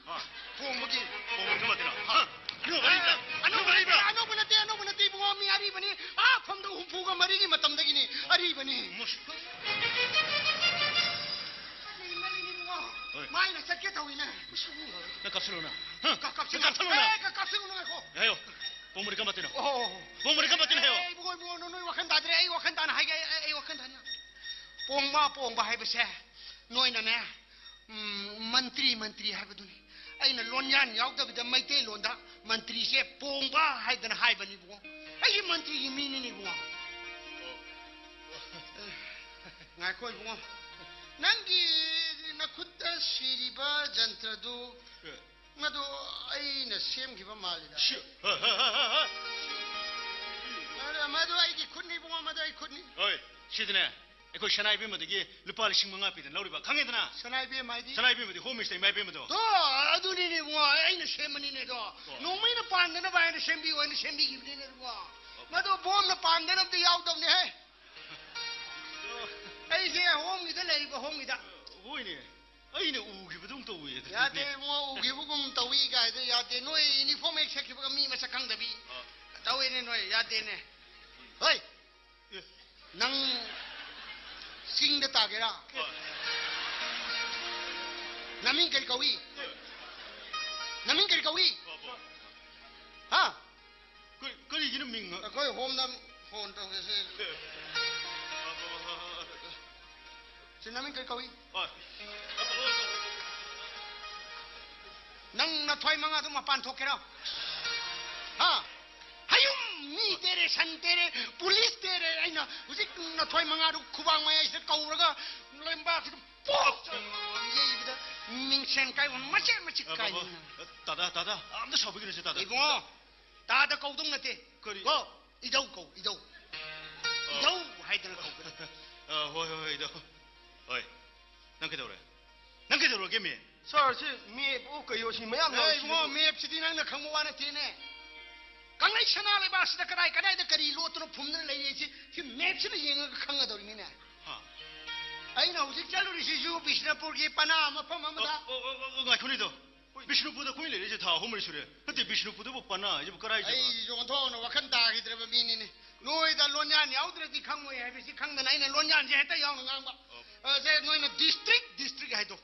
뽕 뭐지? 그럼 바티노. ano bunati bungo mi ari bani famda humpuga marigi matamdagini ari bani mai na sakya tawina 나 갑슬로나. kapsiluna ko 해요. 뽕물이 감바티노. 뽕물이 감바티노 해요. 부고 노노 wakan dadre ai wakan dan hai ai wakan dan 뽕 ba hai bese noina ne mantri habaduni aina lonyan yaudabida maite londa mantri se pongba haidana haibani bu ai mantri gi mini ni bu ngai koi bu nangi nakutta shiriba jantradu madu aina semgi ba malida madu ai gi kunni bu madu ꯑꯩ ꯈꯨꯠꯅꯤ ꯍꯣꯏ ꯁꯤꯗꯅꯦ ꯑꯩꯈꯣꯏ ꯁꯅꯥ ꯏꯕꯦꯝꯃꯗꯒꯤ ꯂꯨꯄꯥ 5,000 ꯄꯤꯗꯅ ꯂꯧꯔꯤꯕ ꯈꯪꯉꯦꯗꯅ ꯁꯅꯥ ꯏꯕꯦꯝ ꯍꯥꯏꯗꯤ ꯁꯅꯥ ꯏꯕꯦꯝꯃꯗꯤ ꯍꯣꯝ ꯃꯤꯅꯤꯁꯇꯔ ꯏꯃꯥ ꯏꯕꯦꯝꯃꯗꯣ ꯑꯗꯨꯅꯤꯅꯦ ꯏꯕꯨꯡꯉꯣ ꯑꯩꯅ ꯁꯦꯝꯕꯅꯤꯅꯦ ꯑꯗꯣ ꯅꯣꯡꯃꯩꯅ ꯄꯥꯟꯗꯅꯕ ꯍꯥꯏꯅ ꯁꯦꯝꯕꯤꯌꯨ ꯍꯥꯏꯅ ꯁꯦꯝꯕꯤꯈꯤꯕꯅꯤꯅꯦ ꯏꯕꯨꯡꯉꯣ ꯃꯗꯨ ꯕꯣꯝꯅ ꯄꯥꯟꯗꯅꯕꯗꯤ ꯌꯥꯎꯗꯕꯅꯦꯍꯦ ꯑꯩꯁꯦ ꯍꯣꯝꯒꯤꯗ ꯂꯩꯔꯤꯕ ꯍꯣꯝꯒꯤꯗ ꯍꯣꯏꯅꯦ ꯑꯩꯅ ꯎꯈꯤꯕꯗꯨꯝ ꯇꯧꯋꯤ ꯌꯥꯗꯦ ꯏꯕꯨꯡꯉꯣ ꯎꯈꯤꯕꯒꯨꯝ ꯇꯧꯏ ꯀꯥꯏꯗ ꯌꯥꯗꯦ ꯅꯣꯏ ꯌꯨꯅꯤꯐꯣꯔꯝ ꯍꯦꯛ ꯁꯦꯠꯈꯤꯕꯒ ꯃꯤ ꯃꯁꯛ ꯈꯪꯗꯕꯤ ꯇꯧꯏꯅꯦ ꯅꯣꯏ ꯌꯥꯗꯦꯅꯦ ꯍꯣꯏ ꯅꯪ ꯆꯤꯡꯗ ꯇꯥꯒꯦꯔꯥ ꯅꯃꯤꯡ ꯀꯔꯤ ꯀꯧꯏ ꯅꯃꯤꯡ ꯀꯔꯤ ꯀꯧꯏ ꯍꯥ ꯀꯔꯤꯒꯤꯅꯣ ꯃꯤꯡ ꯑꯩꯈꯣꯏ ꯍꯣꯝꯗ ꯐꯣꯟ ꯇꯧꯒꯦꯁꯦ ꯁꯤ ꯅꯃꯤꯡ ꯀꯔꯤ ꯀꯧꯏ ꯅꯪ ꯅꯊ꯭ꯋꯥꯏ ꯃꯉꯥꯗꯨ ꯃꯄꯥꯟ ꯊꯣꯛꯀꯦꯔꯣ ꯍꯥ ꯍꯌꯨꯝ ꯃꯤ ꯇꯦꯔꯦ ꯁꯟ ꯇꯦꯔꯦ ꯄꯨꯂꯤꯁ ꯇꯦꯔꯦ ꯑꯩꯅ ꯍꯧꯖꯤꯛ ꯅꯊ꯭ꯋꯥꯏ ꯃꯉꯥꯗꯨ ꯈꯨꯕꯥꯡ ꯃꯌꯥꯏꯁꯤꯗ ꯀꯧꯔꯒ ꯂꯩꯕꯥꯛꯁꯤꯗ ꯄꯣꯛ ꯌꯩꯕꯗ ꯃꯤꯡꯁꯦꯟ ꯀꯥꯏ ꯃꯆꯦꯠ ꯃꯆꯦꯠ ꯀꯥꯏ ꯇꯥꯗꯥ ꯑꯝꯇ ꯁꯥꯎꯕꯤꯒꯅꯨꯁꯦ ꯇꯥꯗꯥ ꯏꯕꯨꯡꯉꯣ ꯇꯥꯗ ꯀꯧꯗꯧ ꯅꯠꯇꯦ ꯀꯔꯤ ꯀꯣ 이దꯧ ꯀꯧ 이దꯧ 이దꯧ 하이드는 ꯀꯧꯒꯗ ꯍꯣꯏ 이ꯗꯧ ꯍꯣꯏ ꯅꯪ ꯀꯩꯗꯧꯔꯒꯦ ꯃꯤ ꯁꯥꯔ ꯁꯤ ꯃꯦꯞ ꯀꯩꯌꯣ ꯁꯤ ꯃꯌꯥꯝ ꯌꯥꯎꯏ ꯏꯕꯨꯡꯉꯣ ꯃꯦꯞꯁꯤꯗꯤ ꯅꯪꯅ ꯈꯪꯕ ꯋꯥ ꯅꯠꯇꯦꯅꯦ ꯀꯪꯂꯩ ꯁꯅꯥ ꯂꯩꯕꯥꯛꯁꯤꯗ ꯀꯗꯥꯏꯗ ꯀꯔꯤ ꯂꯣꯠꯇꯨꯅ ꯐꯨꯝꯗꯅ ꯂꯩꯔꯤꯁꯤ ꯁꯤ ꯃꯦꯞꯁꯤꯗ ꯌꯦꯡꯉꯒ ꯈꯪꯒꯗꯧꯔꯤꯅꯤꯅꯦ ꯑꯩꯅ ꯍꯧꯖꯤꯛ ꯆꯠꯂꯨꯔꯤꯁꯤꯁꯨ ꯕꯤꯁꯅꯨꯄꯨꯔꯒꯤ ꯄꯅꯥ ꯃꯐꯝ ꯑꯃꯗ ꯉꯥꯏꯈꯣꯅꯤꯗꯣ ꯕꯤꯁꯅꯨꯄꯨꯔꯗ ꯑꯩꯈꯣꯏ ꯂꯩꯔꯤꯁꯦ ꯊꯥ 3 ꯁꯨꯔꯦ ꯅꯠꯇꯦ ꯕꯤꯁꯅꯨꯄꯨꯔꯗꯕꯨ ꯄꯅꯥ ꯍꯥꯏꯁꯤꯕꯨ ꯀꯔꯥꯏ ꯖꯒꯥ ꯑꯩꯁꯨ ꯑꯣꯟꯊꯣꯛꯅ ꯋꯥꯈꯜ ꯇꯥꯈꯤꯗ꯭ꯔꯕ ꯃꯤꯅꯤꯅꯦ ꯅꯣꯏꯗ ꯂꯣꯟꯌꯥꯟ ꯌꯥꯎꯗ꯭ꯔꯗꯤ ꯈꯪꯉꯣꯏ ꯍꯥꯏꯕꯁꯤ ꯈꯪꯗꯅ ꯑꯩꯅ ꯂꯣꯟꯌꯥꯟꯁꯦ ꯍꯦꯛꯇ ꯌꯥꯎꯅ ꯉꯥꯡꯕ ꯁꯦ ꯅꯣꯏꯅ ꯗꯤꯁꯇ꯭ꯔꯤꯛ ꯍꯥꯏꯗꯣ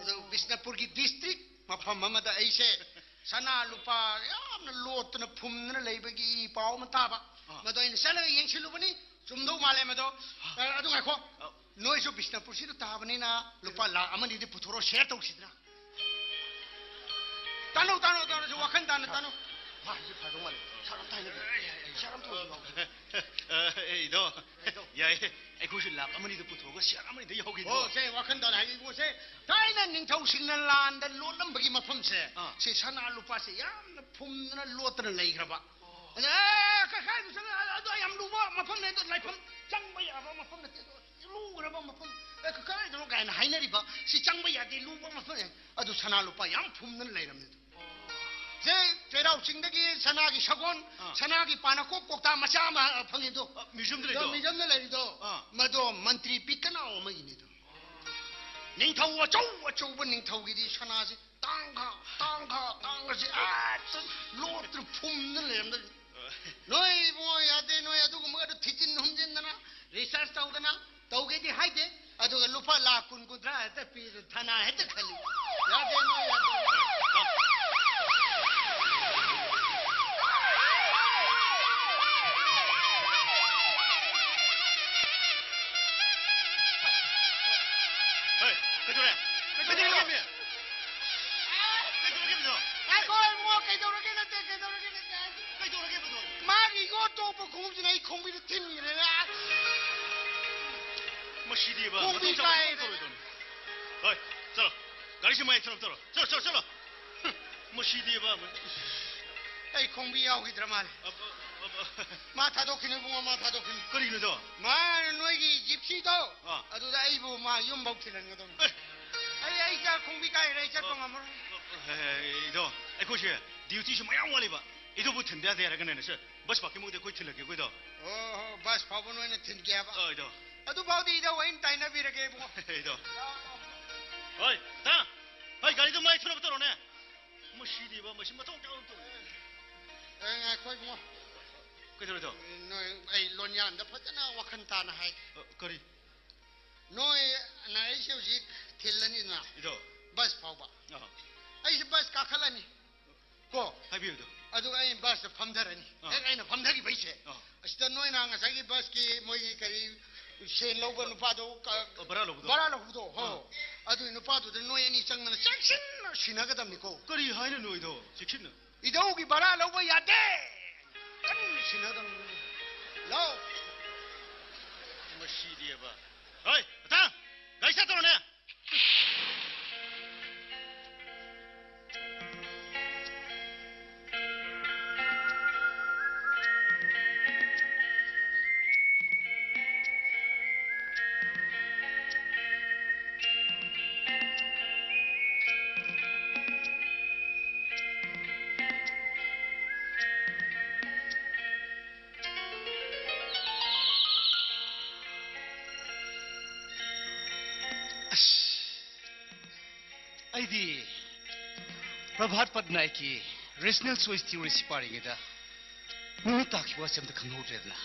ꯑꯗꯨ ꯕꯤꯁꯅꯨꯄꯨꯔꯒꯤ ꯗꯤꯁꯇ꯭ꯔꯤꯛ ꯃꯐꯝ ꯑꯃꯗ ꯑꯩꯁꯦ ꯁꯅꯥ ꯂꯨꯄꯥ ꯌꯥꯝꯅ ꯂꯣꯠꯇꯨꯅ ꯐꯨꯝꯗꯅ ꯂꯩꯕꯒꯤ ꯄꯥꯎ ꯑꯃ ꯇꯥꯕ ꯃꯗꯣ ꯑꯩꯅ ꯆꯠꯂꯒ ꯌꯦꯡꯁꯤꯜꯂꯨꯕꯅꯤ ꯆꯨꯝꯗꯧ ꯃꯥꯜꯂꯦ ꯃꯗꯣ ꯑꯗꯨ ꯉꯥꯏꯈꯣ ꯅꯣꯏꯁꯨ ꯕꯤꯁꯅꯨꯄꯨꯔꯁꯤꯗ ꯇꯥꯕꯅꯤꯅ ꯂꯨꯄꯥ 1,00,000 ꯄꯨꯊꯣꯔꯣ ꯁꯦꯌꯔ ꯇꯧꯁꯤꯗꯅ तानो जो वखन तानो मा ये फादो माले शरम ताइने शरम तो 이도 야이 ꯑꯩꯈꯣꯏꯁꯨ 1,00,000 पुथोगा ꯁꯦꯌꯔ ꯑꯃꯅꯤꯗ ꯌꯧꯒꯤꯗꯣ ꯑꯣ ꯁꯦ ꯋꯥꯈꯟ ꯇꯥꯅ ꯍꯥꯏꯒꯤꯒꯣꯁꯦ ꯊꯥꯏꯅ ꯅꯤꯡꯊꯧꯁꯤꯡꯅ ꯂꯥꯟꯗ ꯂꯣꯠꯂꯝꯕꯒꯤ ꯃꯐꯝꯁꯦ ꯁꯤ ꯁꯅꯥ ꯂꯨꯄꯥꯁꯦ ꯌꯥꯝꯅ ꯐꯨꯝꯗꯅ ꯂꯣꯠꯇꯅ ꯂꯩꯈ꯭ꯔꯕ ꯀꯥꯏꯗ ꯆꯪꯉ ꯑꯗꯣ ꯌꯥꯝ ꯂꯨꯕ ꯃꯐꯝꯅꯦ ꯑꯗꯣ ꯂꯥꯏꯐꯝ ꯆꯪꯕ ꯌꯥꯕ ꯃꯐꯝ ꯅꯠꯇꯦ ꯑꯗꯣ ꯂꯨꯈ꯭ꯔꯕ ꯃꯐꯝ ꯀꯥꯏꯗꯅꯣ ꯀꯥꯏꯅ ꯍꯥꯏꯅꯔꯤꯕ ꯁꯤ ꯆꯪꯕ ꯌꯥꯗꯦ ꯂꯨꯕ ꯃꯐꯝꯅꯦ ꯑꯗꯨ ꯁꯅꯥ ꯂꯨꯄꯥ ꯌꯥꯝ ꯐꯨꯝꯗꯅ ꯂꯩꯔꯝꯃꯦ 제 제라우 징덕이 산하기 셔곤 산하기 바나코 꼭다 마샤마 펑이도 미점들이도 미점들 내리도 마도 만트리 삐까나 오마이니도 닝타우와 쪼우 닝타우기디 산하지 땅가지 아츠 로트 품는 레임들 너희 뭐야 돼 너야 두고 뭐가 뒤진 훔진다나 리서치 타우다나 타우게디 하이데 아두가 루파 라쿤군드라 했다 피 타나 했다 칼리 야데 너야 에이 공비하고 있더라만. 마타도키는 붕어 마타도키는. 그리노도. 마 너희 집시도. 아두다 이부 마 윤복치는 거든. 에이 자 공비가이래 자 동아물. 이도 에코시 듀티 좀 모양 와리바. 이도 붙은 데야 돼야 그네서 버스 밖에 못 되고 틀려게 그도. 버스 파보노는 튼게봐. 이도. 아두 바우디 이도 와인 타이나 비르게 붕어. 이도. 어이 다. 어이 가리도 많이 틀어부터네. 뭐 시디바 뭐 심마 똥 똥. ꯈꯣꯏ ꯕꯨꯡꯉꯣ ꯀꯩꯗꯧꯔꯤꯗꯣ ꯑꯩ ꯂꯣꯟꯌꯥꯟꯗ ꯐꯖꯅ ꯋꯥꯈꯜ ꯇꯥꯅ ꯍꯥꯏ ꯀꯔꯤ ꯅꯣꯏ ꯑꯩꯁꯦ ꯍꯧꯖꯤꯛ ꯊꯤꯜꯂꯅꯤꯗꯅ 이도 ꯕꯁ ꯐꯥꯎꯕ ꯑꯩꯁꯦ ꯕꯁ ꯀꯥꯈꯠꯂꯅꯤ ꯀꯣ ꯍꯥꯏꯕꯤꯌꯨꯗꯣ ꯑꯗꯨꯒ ꯑꯩ ꯕꯁꯇ ꯐꯝꯊꯔꯅꯤ ꯍꯦꯛ ꯑꯩꯅ ꯐꯝꯊꯈꯤꯕꯩꯁꯦ ꯑꯁꯤꯗ ꯅꯣꯏꯅ ꯉꯁꯥꯏꯒꯤ ꯕꯁꯀꯤ ꯃꯣꯏꯒꯤ ꯀꯔꯤ ꯁꯦꯟ ꯂꯧꯕ ꯅꯨꯄꯥꯗꯣ ꯕꯔꯥ ꯂꯧꯕꯗꯣ ꯍꯣ ꯑꯗꯨꯒꯤ ꯅꯨꯄꯥꯗꯨꯗ ꯅꯣꯏ ꯑꯅꯤ ꯆꯪꯗꯅ ꯆꯦꯛꯁꯤꯟꯅ ꯁꯤꯟꯅꯒꯗꯕꯅꯤꯀꯣ ꯀꯔꯤ ꯍꯥꯏꯅ ꯅꯣꯏꯗꯣ ꯆꯦꯛꯁꯤꯟꯅ 이도우기 바라 러버 야데 신하던 로 머시디에 봐 어이 다 나이사 들어네 ꯑꯩꯗꯤ ꯄ꯭ꯔꯚꯥꯠ ꯄꯠꯅꯥꯏꯛꯀꯤ ꯔꯦꯁꯅꯦꯜ ꯆꯣꯏꯁ ꯊꯤꯑꯣꯔꯤꯁꯤ ꯄꯥꯔꯤꯉꯩꯗ ꯅꯨꯃꯤꯠ ꯇꯥꯈꯤꯕ ꯋꯥꯁꯦ ꯑꯝꯇ ꯈꯪꯍꯧꯗ꯭ꯔꯦꯗꯅ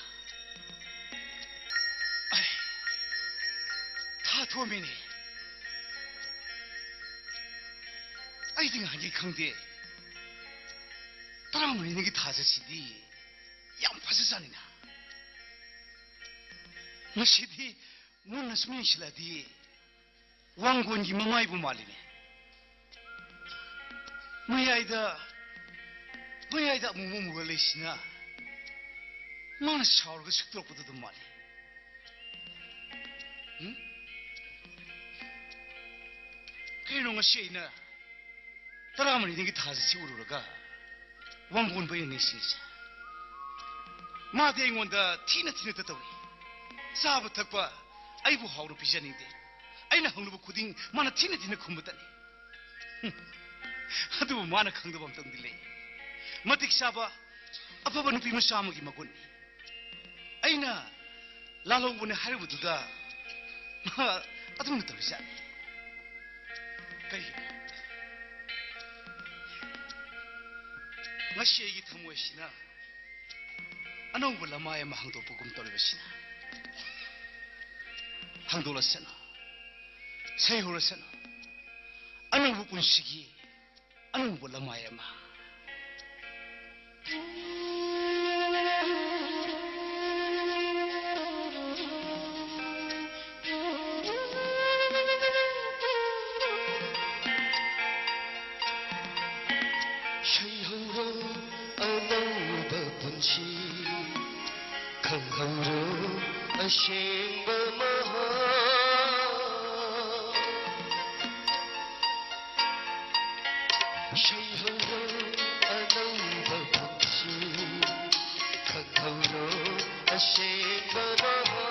ꯊꯥ ꯊꯣꯝꯃꯤꯅꯦ ꯑꯩꯗꯤ ꯉꯍꯥꯟꯒꯩ ꯈꯪꯗꯦ 14기 타자시디 양 파스산이나 마시디 문나스민실라디 왕군기 마마이부 말리네 마야이다 무무무걸레시나 마나 샤워가 식도록부터도 말이 응? 그이놈의 시이나 따라하면 이 타자시 우르르가 왕군 보이는 내신이자 마대행원다 티나 듣다위 사부 탁바 아이부 하우로 비자닝데 아이나 항루부 구딩 마나 티나 굶었다니 하도 마나 강도 범덩들래 마틱 사바 아빠바 누피 마사무기 마군니 아이나 라로부네 하르부두다 마 아tum나 떨리자니 그이 ngasi gi thamoi sina anong bula mai ma hangdo pugum tolbe sina hangdola sena sei hora sena anong bu punsigi anong bula mai ma Ashimba maha Shayhara anamba bhakshi Kagharo ashimba maha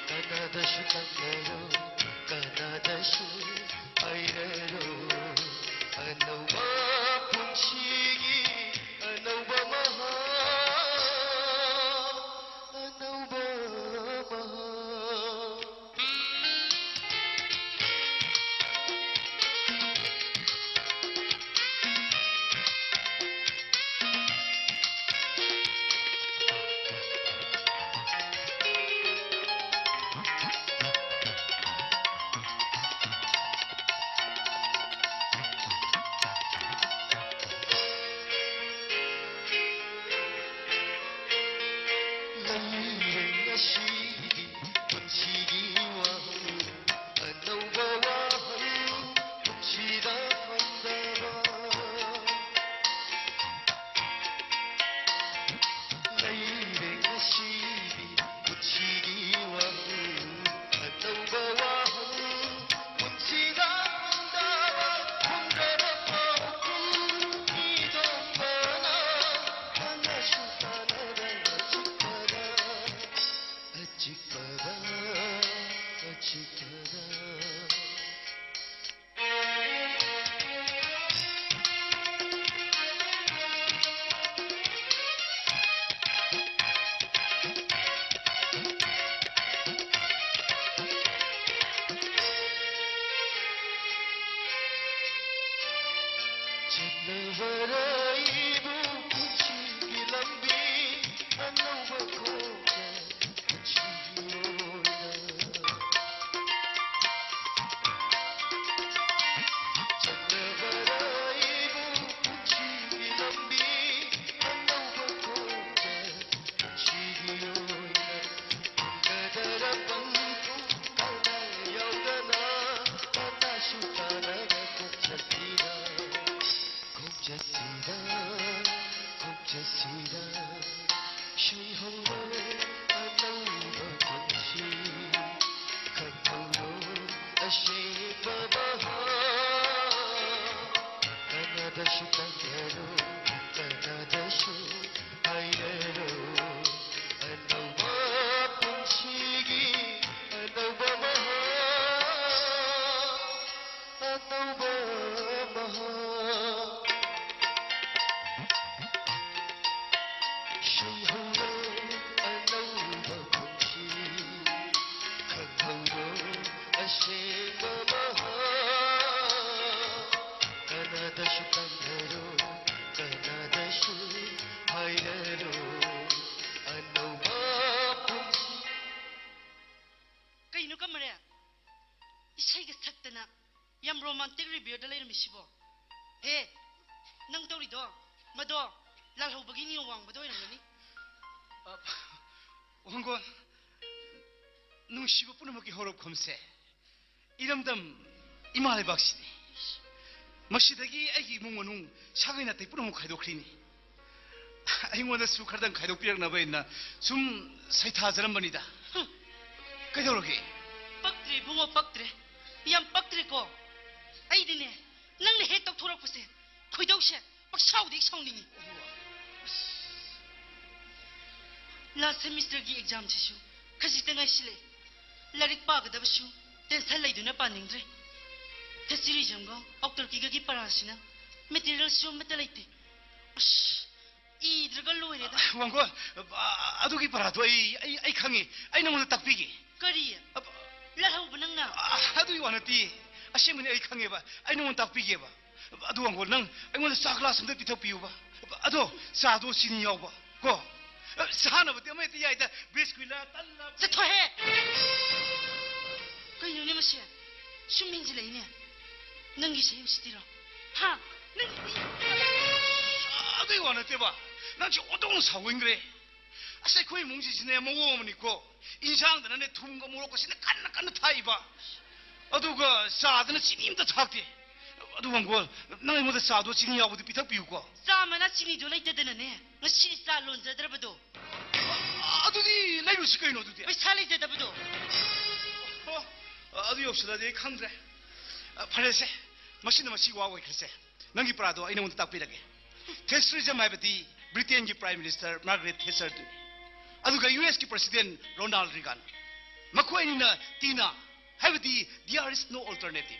Kanadashu kannaro Kanadashu airaro Anova punchigi Anova maha Shayhara contact ꯔꯤꯕꯤꯌꯔꯗ ꯂꯩꯔꯝꯃꯤꯁꯤꯕꯣ ꯍꯦ ꯅꯪ ꯇꯧꯔꯤꯗꯣ ꯃꯗꯣ ꯂꯥꯜꯍꯧꯕꯒꯤ ꯅꯤꯌꯣꯝ ꯋꯥꯡꯕꯗ ꯑꯣꯏꯔꯝꯒꯅꯤ 왕건 누시고 뿌리먹기 호럽컴세 이름담 이마를 박시니 막시대기 애기 몽원웅 샤그이나 때 뿌리먹 가이도크리니 아이모나 수카르단 가이도크리랑 나바있나 숨 사이타자란번이다 그대로기 빡드레 붕어 빡드레 얌 빡드레고 아이디네 낭네 해떡 돌아보세 거이덕시 막 샤우디 성링이 लास्ट सेमिस्टर की एग्जाम छेशु खजितंग आइसिले लारिक पागदबसु टेंशन लैदुना पानिंद्रे थसिरि जंगो ऑक्टर की पारासिना मटेरियल सु मत लैते अस इद्रगा लोइरेदा 왕건 아두기 para도 아이 강이 아이 너무 딱비기 करिए लाहौ बनंगना 아두기 와나티 아시문이 아이 강해 봐 아이 너무 딱비게 봐 아두 왕건 능 아이고 사클라스 데 비터 비우 봐 아두 사도 신이요 봐고 사나부 때문에 뛰어야다 비스퀴라 딸라 세토해 그녀네 마시 숨민지레이네 능기 세우시디로 하 능기 아두기 와나티 봐난 지금 어떤 사고인 그래 아세 거의 몽지시네 먹어오면 있고 인상들은 내 tum거 모르고 시네 깐나 타이봐 아두가 사드는 지님도 작디 아두 왕고 나의 모두 사도 지니하고도 비터 비우고 싸마나 지니도 레이데드네 ngasi sa lonjadrabado 아두디 라이브스 거인 어두디 pesa leidedabado 아두 역시라디 칸드레 파레세 마신나 마시고 하고 그랬세 능기 프라도 아이는 온다 딱 비라게 테스트리자 마이베디 브리테인기 프라임 미니스터 마그레트 테서드 아두가 US 기 프레시덴트 로날드 리간 마코이니나 티나 하이베디 there is no alternative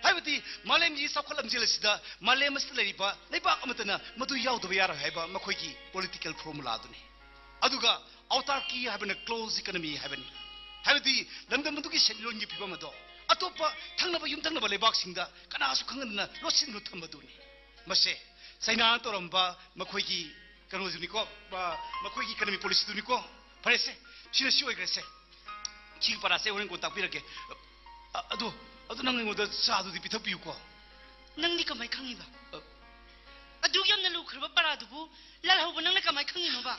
하이베디 말렘지 사콜람질시다 말렘스 레리바 레바 아무튼 모두 야우도 야라 하이바 마코이기 political formula도니 아두가 autarky 하베나 close economy 하베니 하이베디 런던문두기 셀론기 피바마도 아토파 탕나바 윤탕나바 레박싱다 까나수 강은나 로신로 탐바도니 마세 사이나 또럼바 마코이기 그노즈니코 바 마코이기 economy policy도니코 파레세 시나 시오이 그랬세 지금 파라세 오는 곳 딱 비렇게 아두 nang ngod saadu di pithapiu ko nangni kamai khangiba adu yamna lu khurba paradubu lalhau nangna kamai khangino ba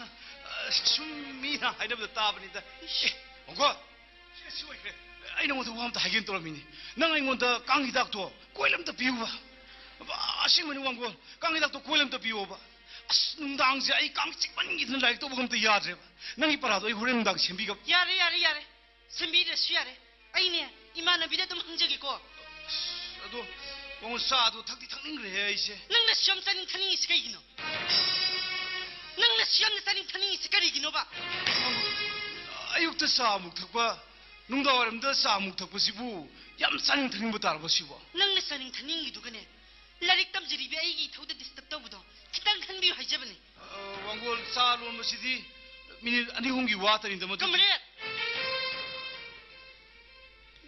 sumina hainabda tabani da ongo sioi kre aina mo wam ta hagen toromini nang ai ngonda kangi dak to koilam ta piu ba asimani wango kangi dak to koilam ta piu ba nungdang ji ai kang chikman gi dun lai to bugam ta yadre ba nang i parado ai horen dak sembi ga yare sembi de suyare aine 이만나비데 좀 흥적이고 또 뭐 사도 탁디 탁닝 그래 이제 능나 시험 사는 타닝이 있을까 이기노 능나 시험 사는 타닝이 있을까 이기노 봐 아육도 사묵 탁봐 농다 와름도 사묵 탁보시부 얌산 타닝부터 알아보시고 능나 사는 타닝이 누구네 라릭 땀지리비 아이기 더우다 디스탑 더부도 기땅 한비유 하이자버네 왕골 사로 뭐시디 미니 아니 홍기 와타인데 뭐 그래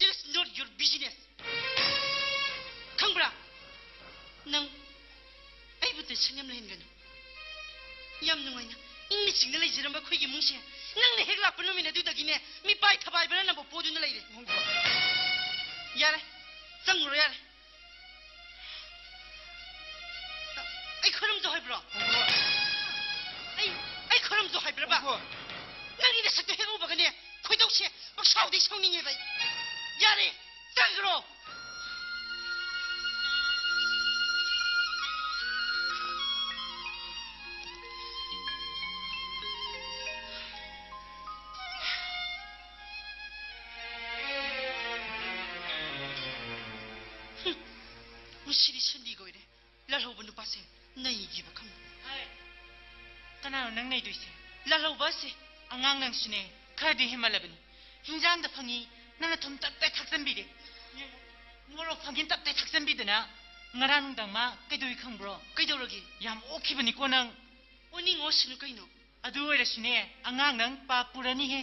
This is not your business. Kangbra, nang ay buto sanyam lahin gano. Yam nungay na, English na lay jiramba koy gimong siya. Nang nahigla pa namin na duda gine, mi pay tabay ba na nabopodo na lay de. Yare, sangro yare. Ay karam do hay bro. Ay karam do hay bro ba. Nang ina sa tuhingo ba gani, koy daw siya, magsaw di siyang ninyo bay. 야리 땅으로 무시리 천디고 이래 랄로브 누바세 나 이기바 컴 kana nang nei duise 랄로브 바세 angang nang sine khadi himalabani hinjang da phangi nang thum tat te thaksan bi de ngoro phangin tat te thaksan bi de na ngarang dang ma kaidoi khangbro kaidoragi yam okibani ko nang 오닝 오시는 거이노 adu ere sine angang nang pa purani he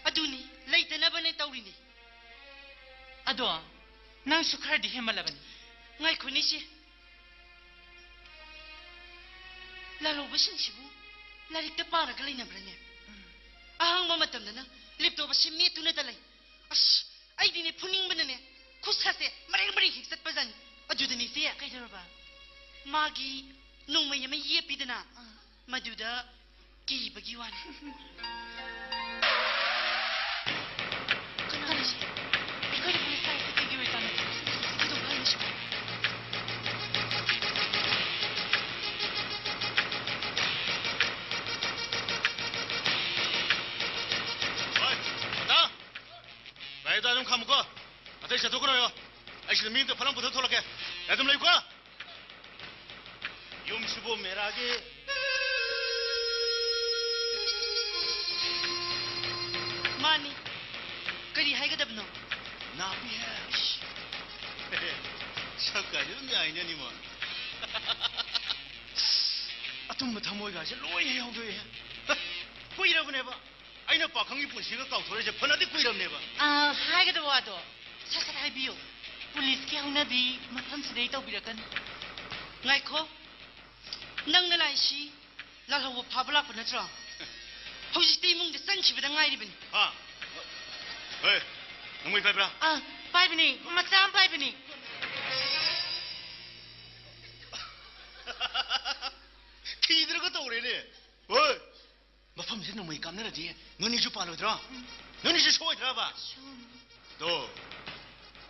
아두니 레이트나바네 따우리니 ado nang su khadi himalabani ngai 코니시 라로브 신시부 라릭다 빠라가 레이나브라네 아항 마마탐다나 립토바 심미 투네달라이 아씨 아이디네 푸닝 바나네 ꯈꯨꯠꯁꯥꯁꯦ ꯃꯔꯦꯡ ꯃꯔꯦꯡ ꯍꯦꯛ ꯆꯠꯄꯖꯥꯠꯅꯤ ꯑꯗꯨꯗꯅꯤ ꯏꯆꯦ ꯀꯩꯗꯧꯔꯕ ꯃꯥꯒꯤ ꯅꯣꯡꯃꯩ ꯑꯃ ꯌꯦꯞꯄꯤꯗꯅ ꯃꯗꯨꯗ ꯀꯤꯕꯒꯤ ꯋꯥꯅꯤ ꯀꯅꯥꯅꯣ ꯑꯩꯈꯣꯏꯅ ꯄꯨꯂꯤꯁ ꯂꯥꯛꯏꯁꯦ ꯀꯩꯒꯤ ꯑꯣꯏꯖꯥꯠꯅꯣ ꯀꯩꯗꯧꯕ ꯍꯥꯏꯅꯣ ꯁꯤꯕꯣ 어이, 왔다. 말도 좀 감고. 아들 진짜 도그러요. 아이씨 민도 바람부터 돌아게. 애들 레이고. 용수보 메라게. ꯃꯥꯅꯤ ꯀꯔꯤ ꯍꯥꯏꯒꯗꯕꯅꯣ 나비해. 잠깐 이런 게 아니냐니 뭐. 아tum마 타모이가시 로이 형도에. 꾸이라고 내봐. 아이나 빠강이 분시가 깎도래지 번아디 꾸이라고 내봐. 하이가도 와도 사살 하이비요 ꯄꯨꯂꯤꯁꯀꯤ ꯍꯧꯅꯕꯤ ꯃꯐꯝꯁꯤꯗꯩ ꯇꯧꯕꯤꯔꯛꯀꯅꯤ ꯉꯥꯏꯈꯣ ꯅꯪꯅ ꯂꯥꯛꯏꯁꯤ ꯂꯥꯜꯍꯧꯕ ꯐꯥꯕ ꯂꯥꯛꯄ ꯅꯠꯇ꯭ꯔꯣ ꯍꯧꯖꯤꯛꯇꯤ ꯏꯃꯨꯡꯗ ꯆꯪꯈꯤꯕꯗ ꯉꯥꯏꯔꯤꯕꯅꯤ 아. 에이, 너무 이빨이라. ꯄꯥꯏꯕꯅꯤ ꯃꯆꯥ ꯑꯃ ꯄꯥꯏꯕꯅꯤ 키들어가 떠오르네. 어이. 머품새 너무 깜놀하지. 너니 좀 빨로들어. 너니 좀 소위 들어봐. 너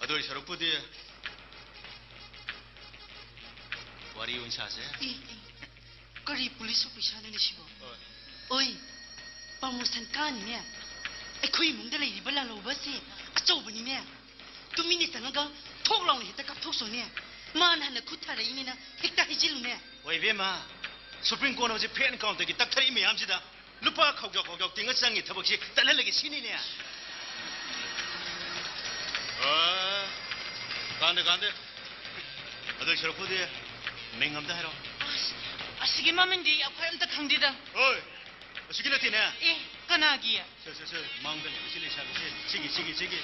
어디 저렇게 부디 와리 운사세? ꯀꯔꯤ ꯄꯨꯂꯤꯁ ꯑꯣꯐꯤꯁꯥꯔꯅꯦ ꯁꯤꯕꯣ ꯑꯣꯏ ꯄ꯭ꯔꯃꯣꯁꯟ ꯀꯥꯅꯤꯅꯦ ꯑꯩꯈꯣꯏ ꯏꯃꯨꯡꯗ ꯂꯩꯔꯤꯕ ꯂꯥꯜꯍꯧꯕꯁꯤ ꯑꯆꯧꯕꯅꯤꯅꯦ ꯇꯨꯃꯤꯟꯅ ꯆꯪꯉꯒ ꯊꯣꯛ ꯂꯥꯎꯅ ꯍꯦꯛꯇ ꯀꯥꯞꯊꯣꯛꯁꯣꯅꯦ ꯃꯥꯅ ꯍꯥꯟꯅ ꯈꯨꯠ ꯊꯥꯔꯛꯏꯅꯤꯅ ꯍꯦꯛꯇ ꯍꯩꯖꯤꯜꯂꯨꯅꯦ ꯋꯥꯏꯕꯦꯝꯃ 수프림 코너 어제 팬 카운터기 딱타리 매암시다. 루파 거격 띵어 짱이 터벅시 딸날래게 신이네. 간대. 어들 저렇게 부디 맹감다 해라. ꯑꯁꯤꯒꯤ ꯃꯃꯤꯡꯗꯤ ꯑꯩꯈꯣꯏ ꯑꯝꯇ ꯈꯪꯗꯦꯗ 어이. 시기나 티네. ꯀꯅꯥꯒꯤ 저 망들 실리 샤비 시기.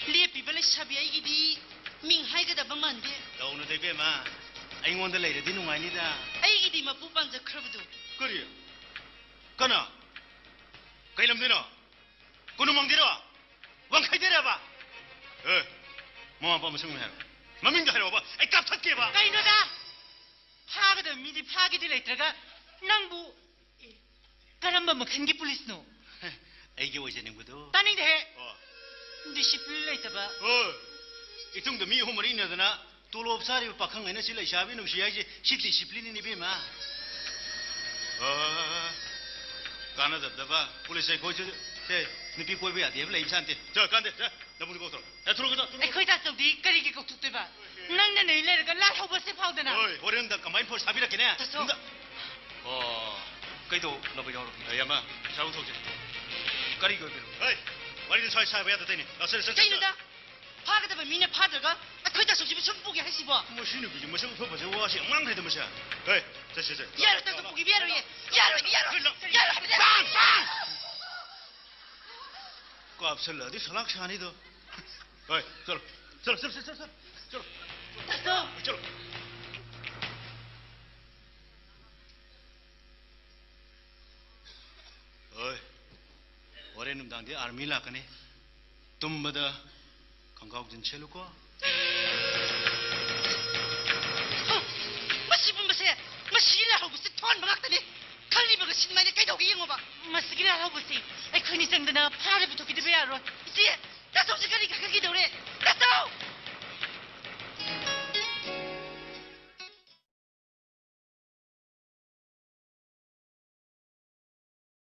ꯂꯦꯞꯄꯤꯕ ꯂꯩꯁꯥꯕꯤ ꯑꯩꯒꯤꯗꯤ ꯃꯤꯡ ꯍꯥꯏꯒꯗꯕ ꯃꯥꯟꯗꯦ 너오늘 대배마 아잉원들 레이르디 농아니다. ꯑꯩꯒꯤꯗꯤ ꯃꯄꯨ ꯄꯥꯟꯖꯈ꯭ꯔꯕꯗꯣ 그래. 가나. 가이람되나. 고노망되라. 왕카이되라봐. 뭐만 보면 성공해라. 마민도 해라 봐. 아이 깝탁게 봐. ꯀꯩꯅꯣꯗ ꯐꯥꯒꯗꯕ ꯃꯤꯗꯤ ꯐꯥꯒꯦꯗꯤ ꯂꯩꯇ꯭ꯔꯒ ꯅꯪꯕꯨ ꯀꯔꯝꯕ ꯃꯈꯜꯒꯤ ꯄꯨꯂꯤꯁꯅꯣ 아이게 오제는구도. ꯇꯥꯅꯤꯡꯗꯦꯍꯦ ꯗꯤꯁꯤꯄ꯭ꯂꯤꯟ ꯂꯩꯇꯕ 이통도 미 호머리 있나더나 돌옵사리 박항에는 실내 샤비 누시야지 시 디시플린이 비마. 까나다다바 폴리스에 고쳐 제 느끼 고이베야 돼. 블레임 산테. 자 간대. 자 너무 고서. 야 들어가자. ꯑꯩꯈꯣ이 ꯇꯥꯆꯧꯗꯤ ꯀꯔꯤꯒꯤ ꯀꯧꯊꯣꯛꯇꯣꯏꯕ ꯅꯪꯅ ꯅꯣꯏ ꯂꯩꯔꯒ ꯂꯥꯜꯍꯧꯕꯁꯦ ꯐꯥꯎꯗꯅ 어이 호령다 가만히 폴 사비라케네. 됐어. 그래도 너무 여러. 야마 잘못 속지. 까리고 비로. 어이 와리는 잘 사봐야 되니. 어서. ꯀꯩꯅꯣꯗ ꯐꯥꯒꯗꯕ ꯃꯤꯅ ꯐꯥꯗ꯭ꯔꯒ ꯑꯩꯈꯣꯏ ꯇꯥꯆꯧꯁꯤꯕꯨ ꯁꯨꯝ ꯄꯨꯒꯦ ꯍꯥꯏꯁꯤꯕꯣ 무슨 그지 무슨 퍼퍼서 와시 엉망 그래도 무슨. 어이 저. 야로 딱 보기 야로예 야로 빵! 깝슬 어디 설락샤니도. 어이 저러. 땄어 저러. 어이 올해는 당대 아르밀라까네. tum마다 건강진 체루고. ꯃꯁꯤꯕꯨ ꯃꯁꯤ ꯂꯥꯜꯍꯧꯕꯁꯤ ꯊꯣꯟꯕ ꯉꯥꯛꯇꯅꯤ ꯈꯜꯂꯤꯕꯒ ꯁꯤꯟꯃꯥꯏꯅ ꯀꯩꯗꯧꯒꯦ ꯌꯦꯡꯉꯣꯕ ꯃꯁꯤꯒꯤ ꯂꯥꯜꯍꯧꯕꯁꯤ ꯑꯩꯈꯣꯏꯅꯤ ꯆꯪꯗꯅ ꯐꯥꯔ ꯄꯨꯊꯣꯛꯈꯤꯗꯕ ꯌꯥꯔꯣꯏ 이제 나서지 가니까 그게 노래 나서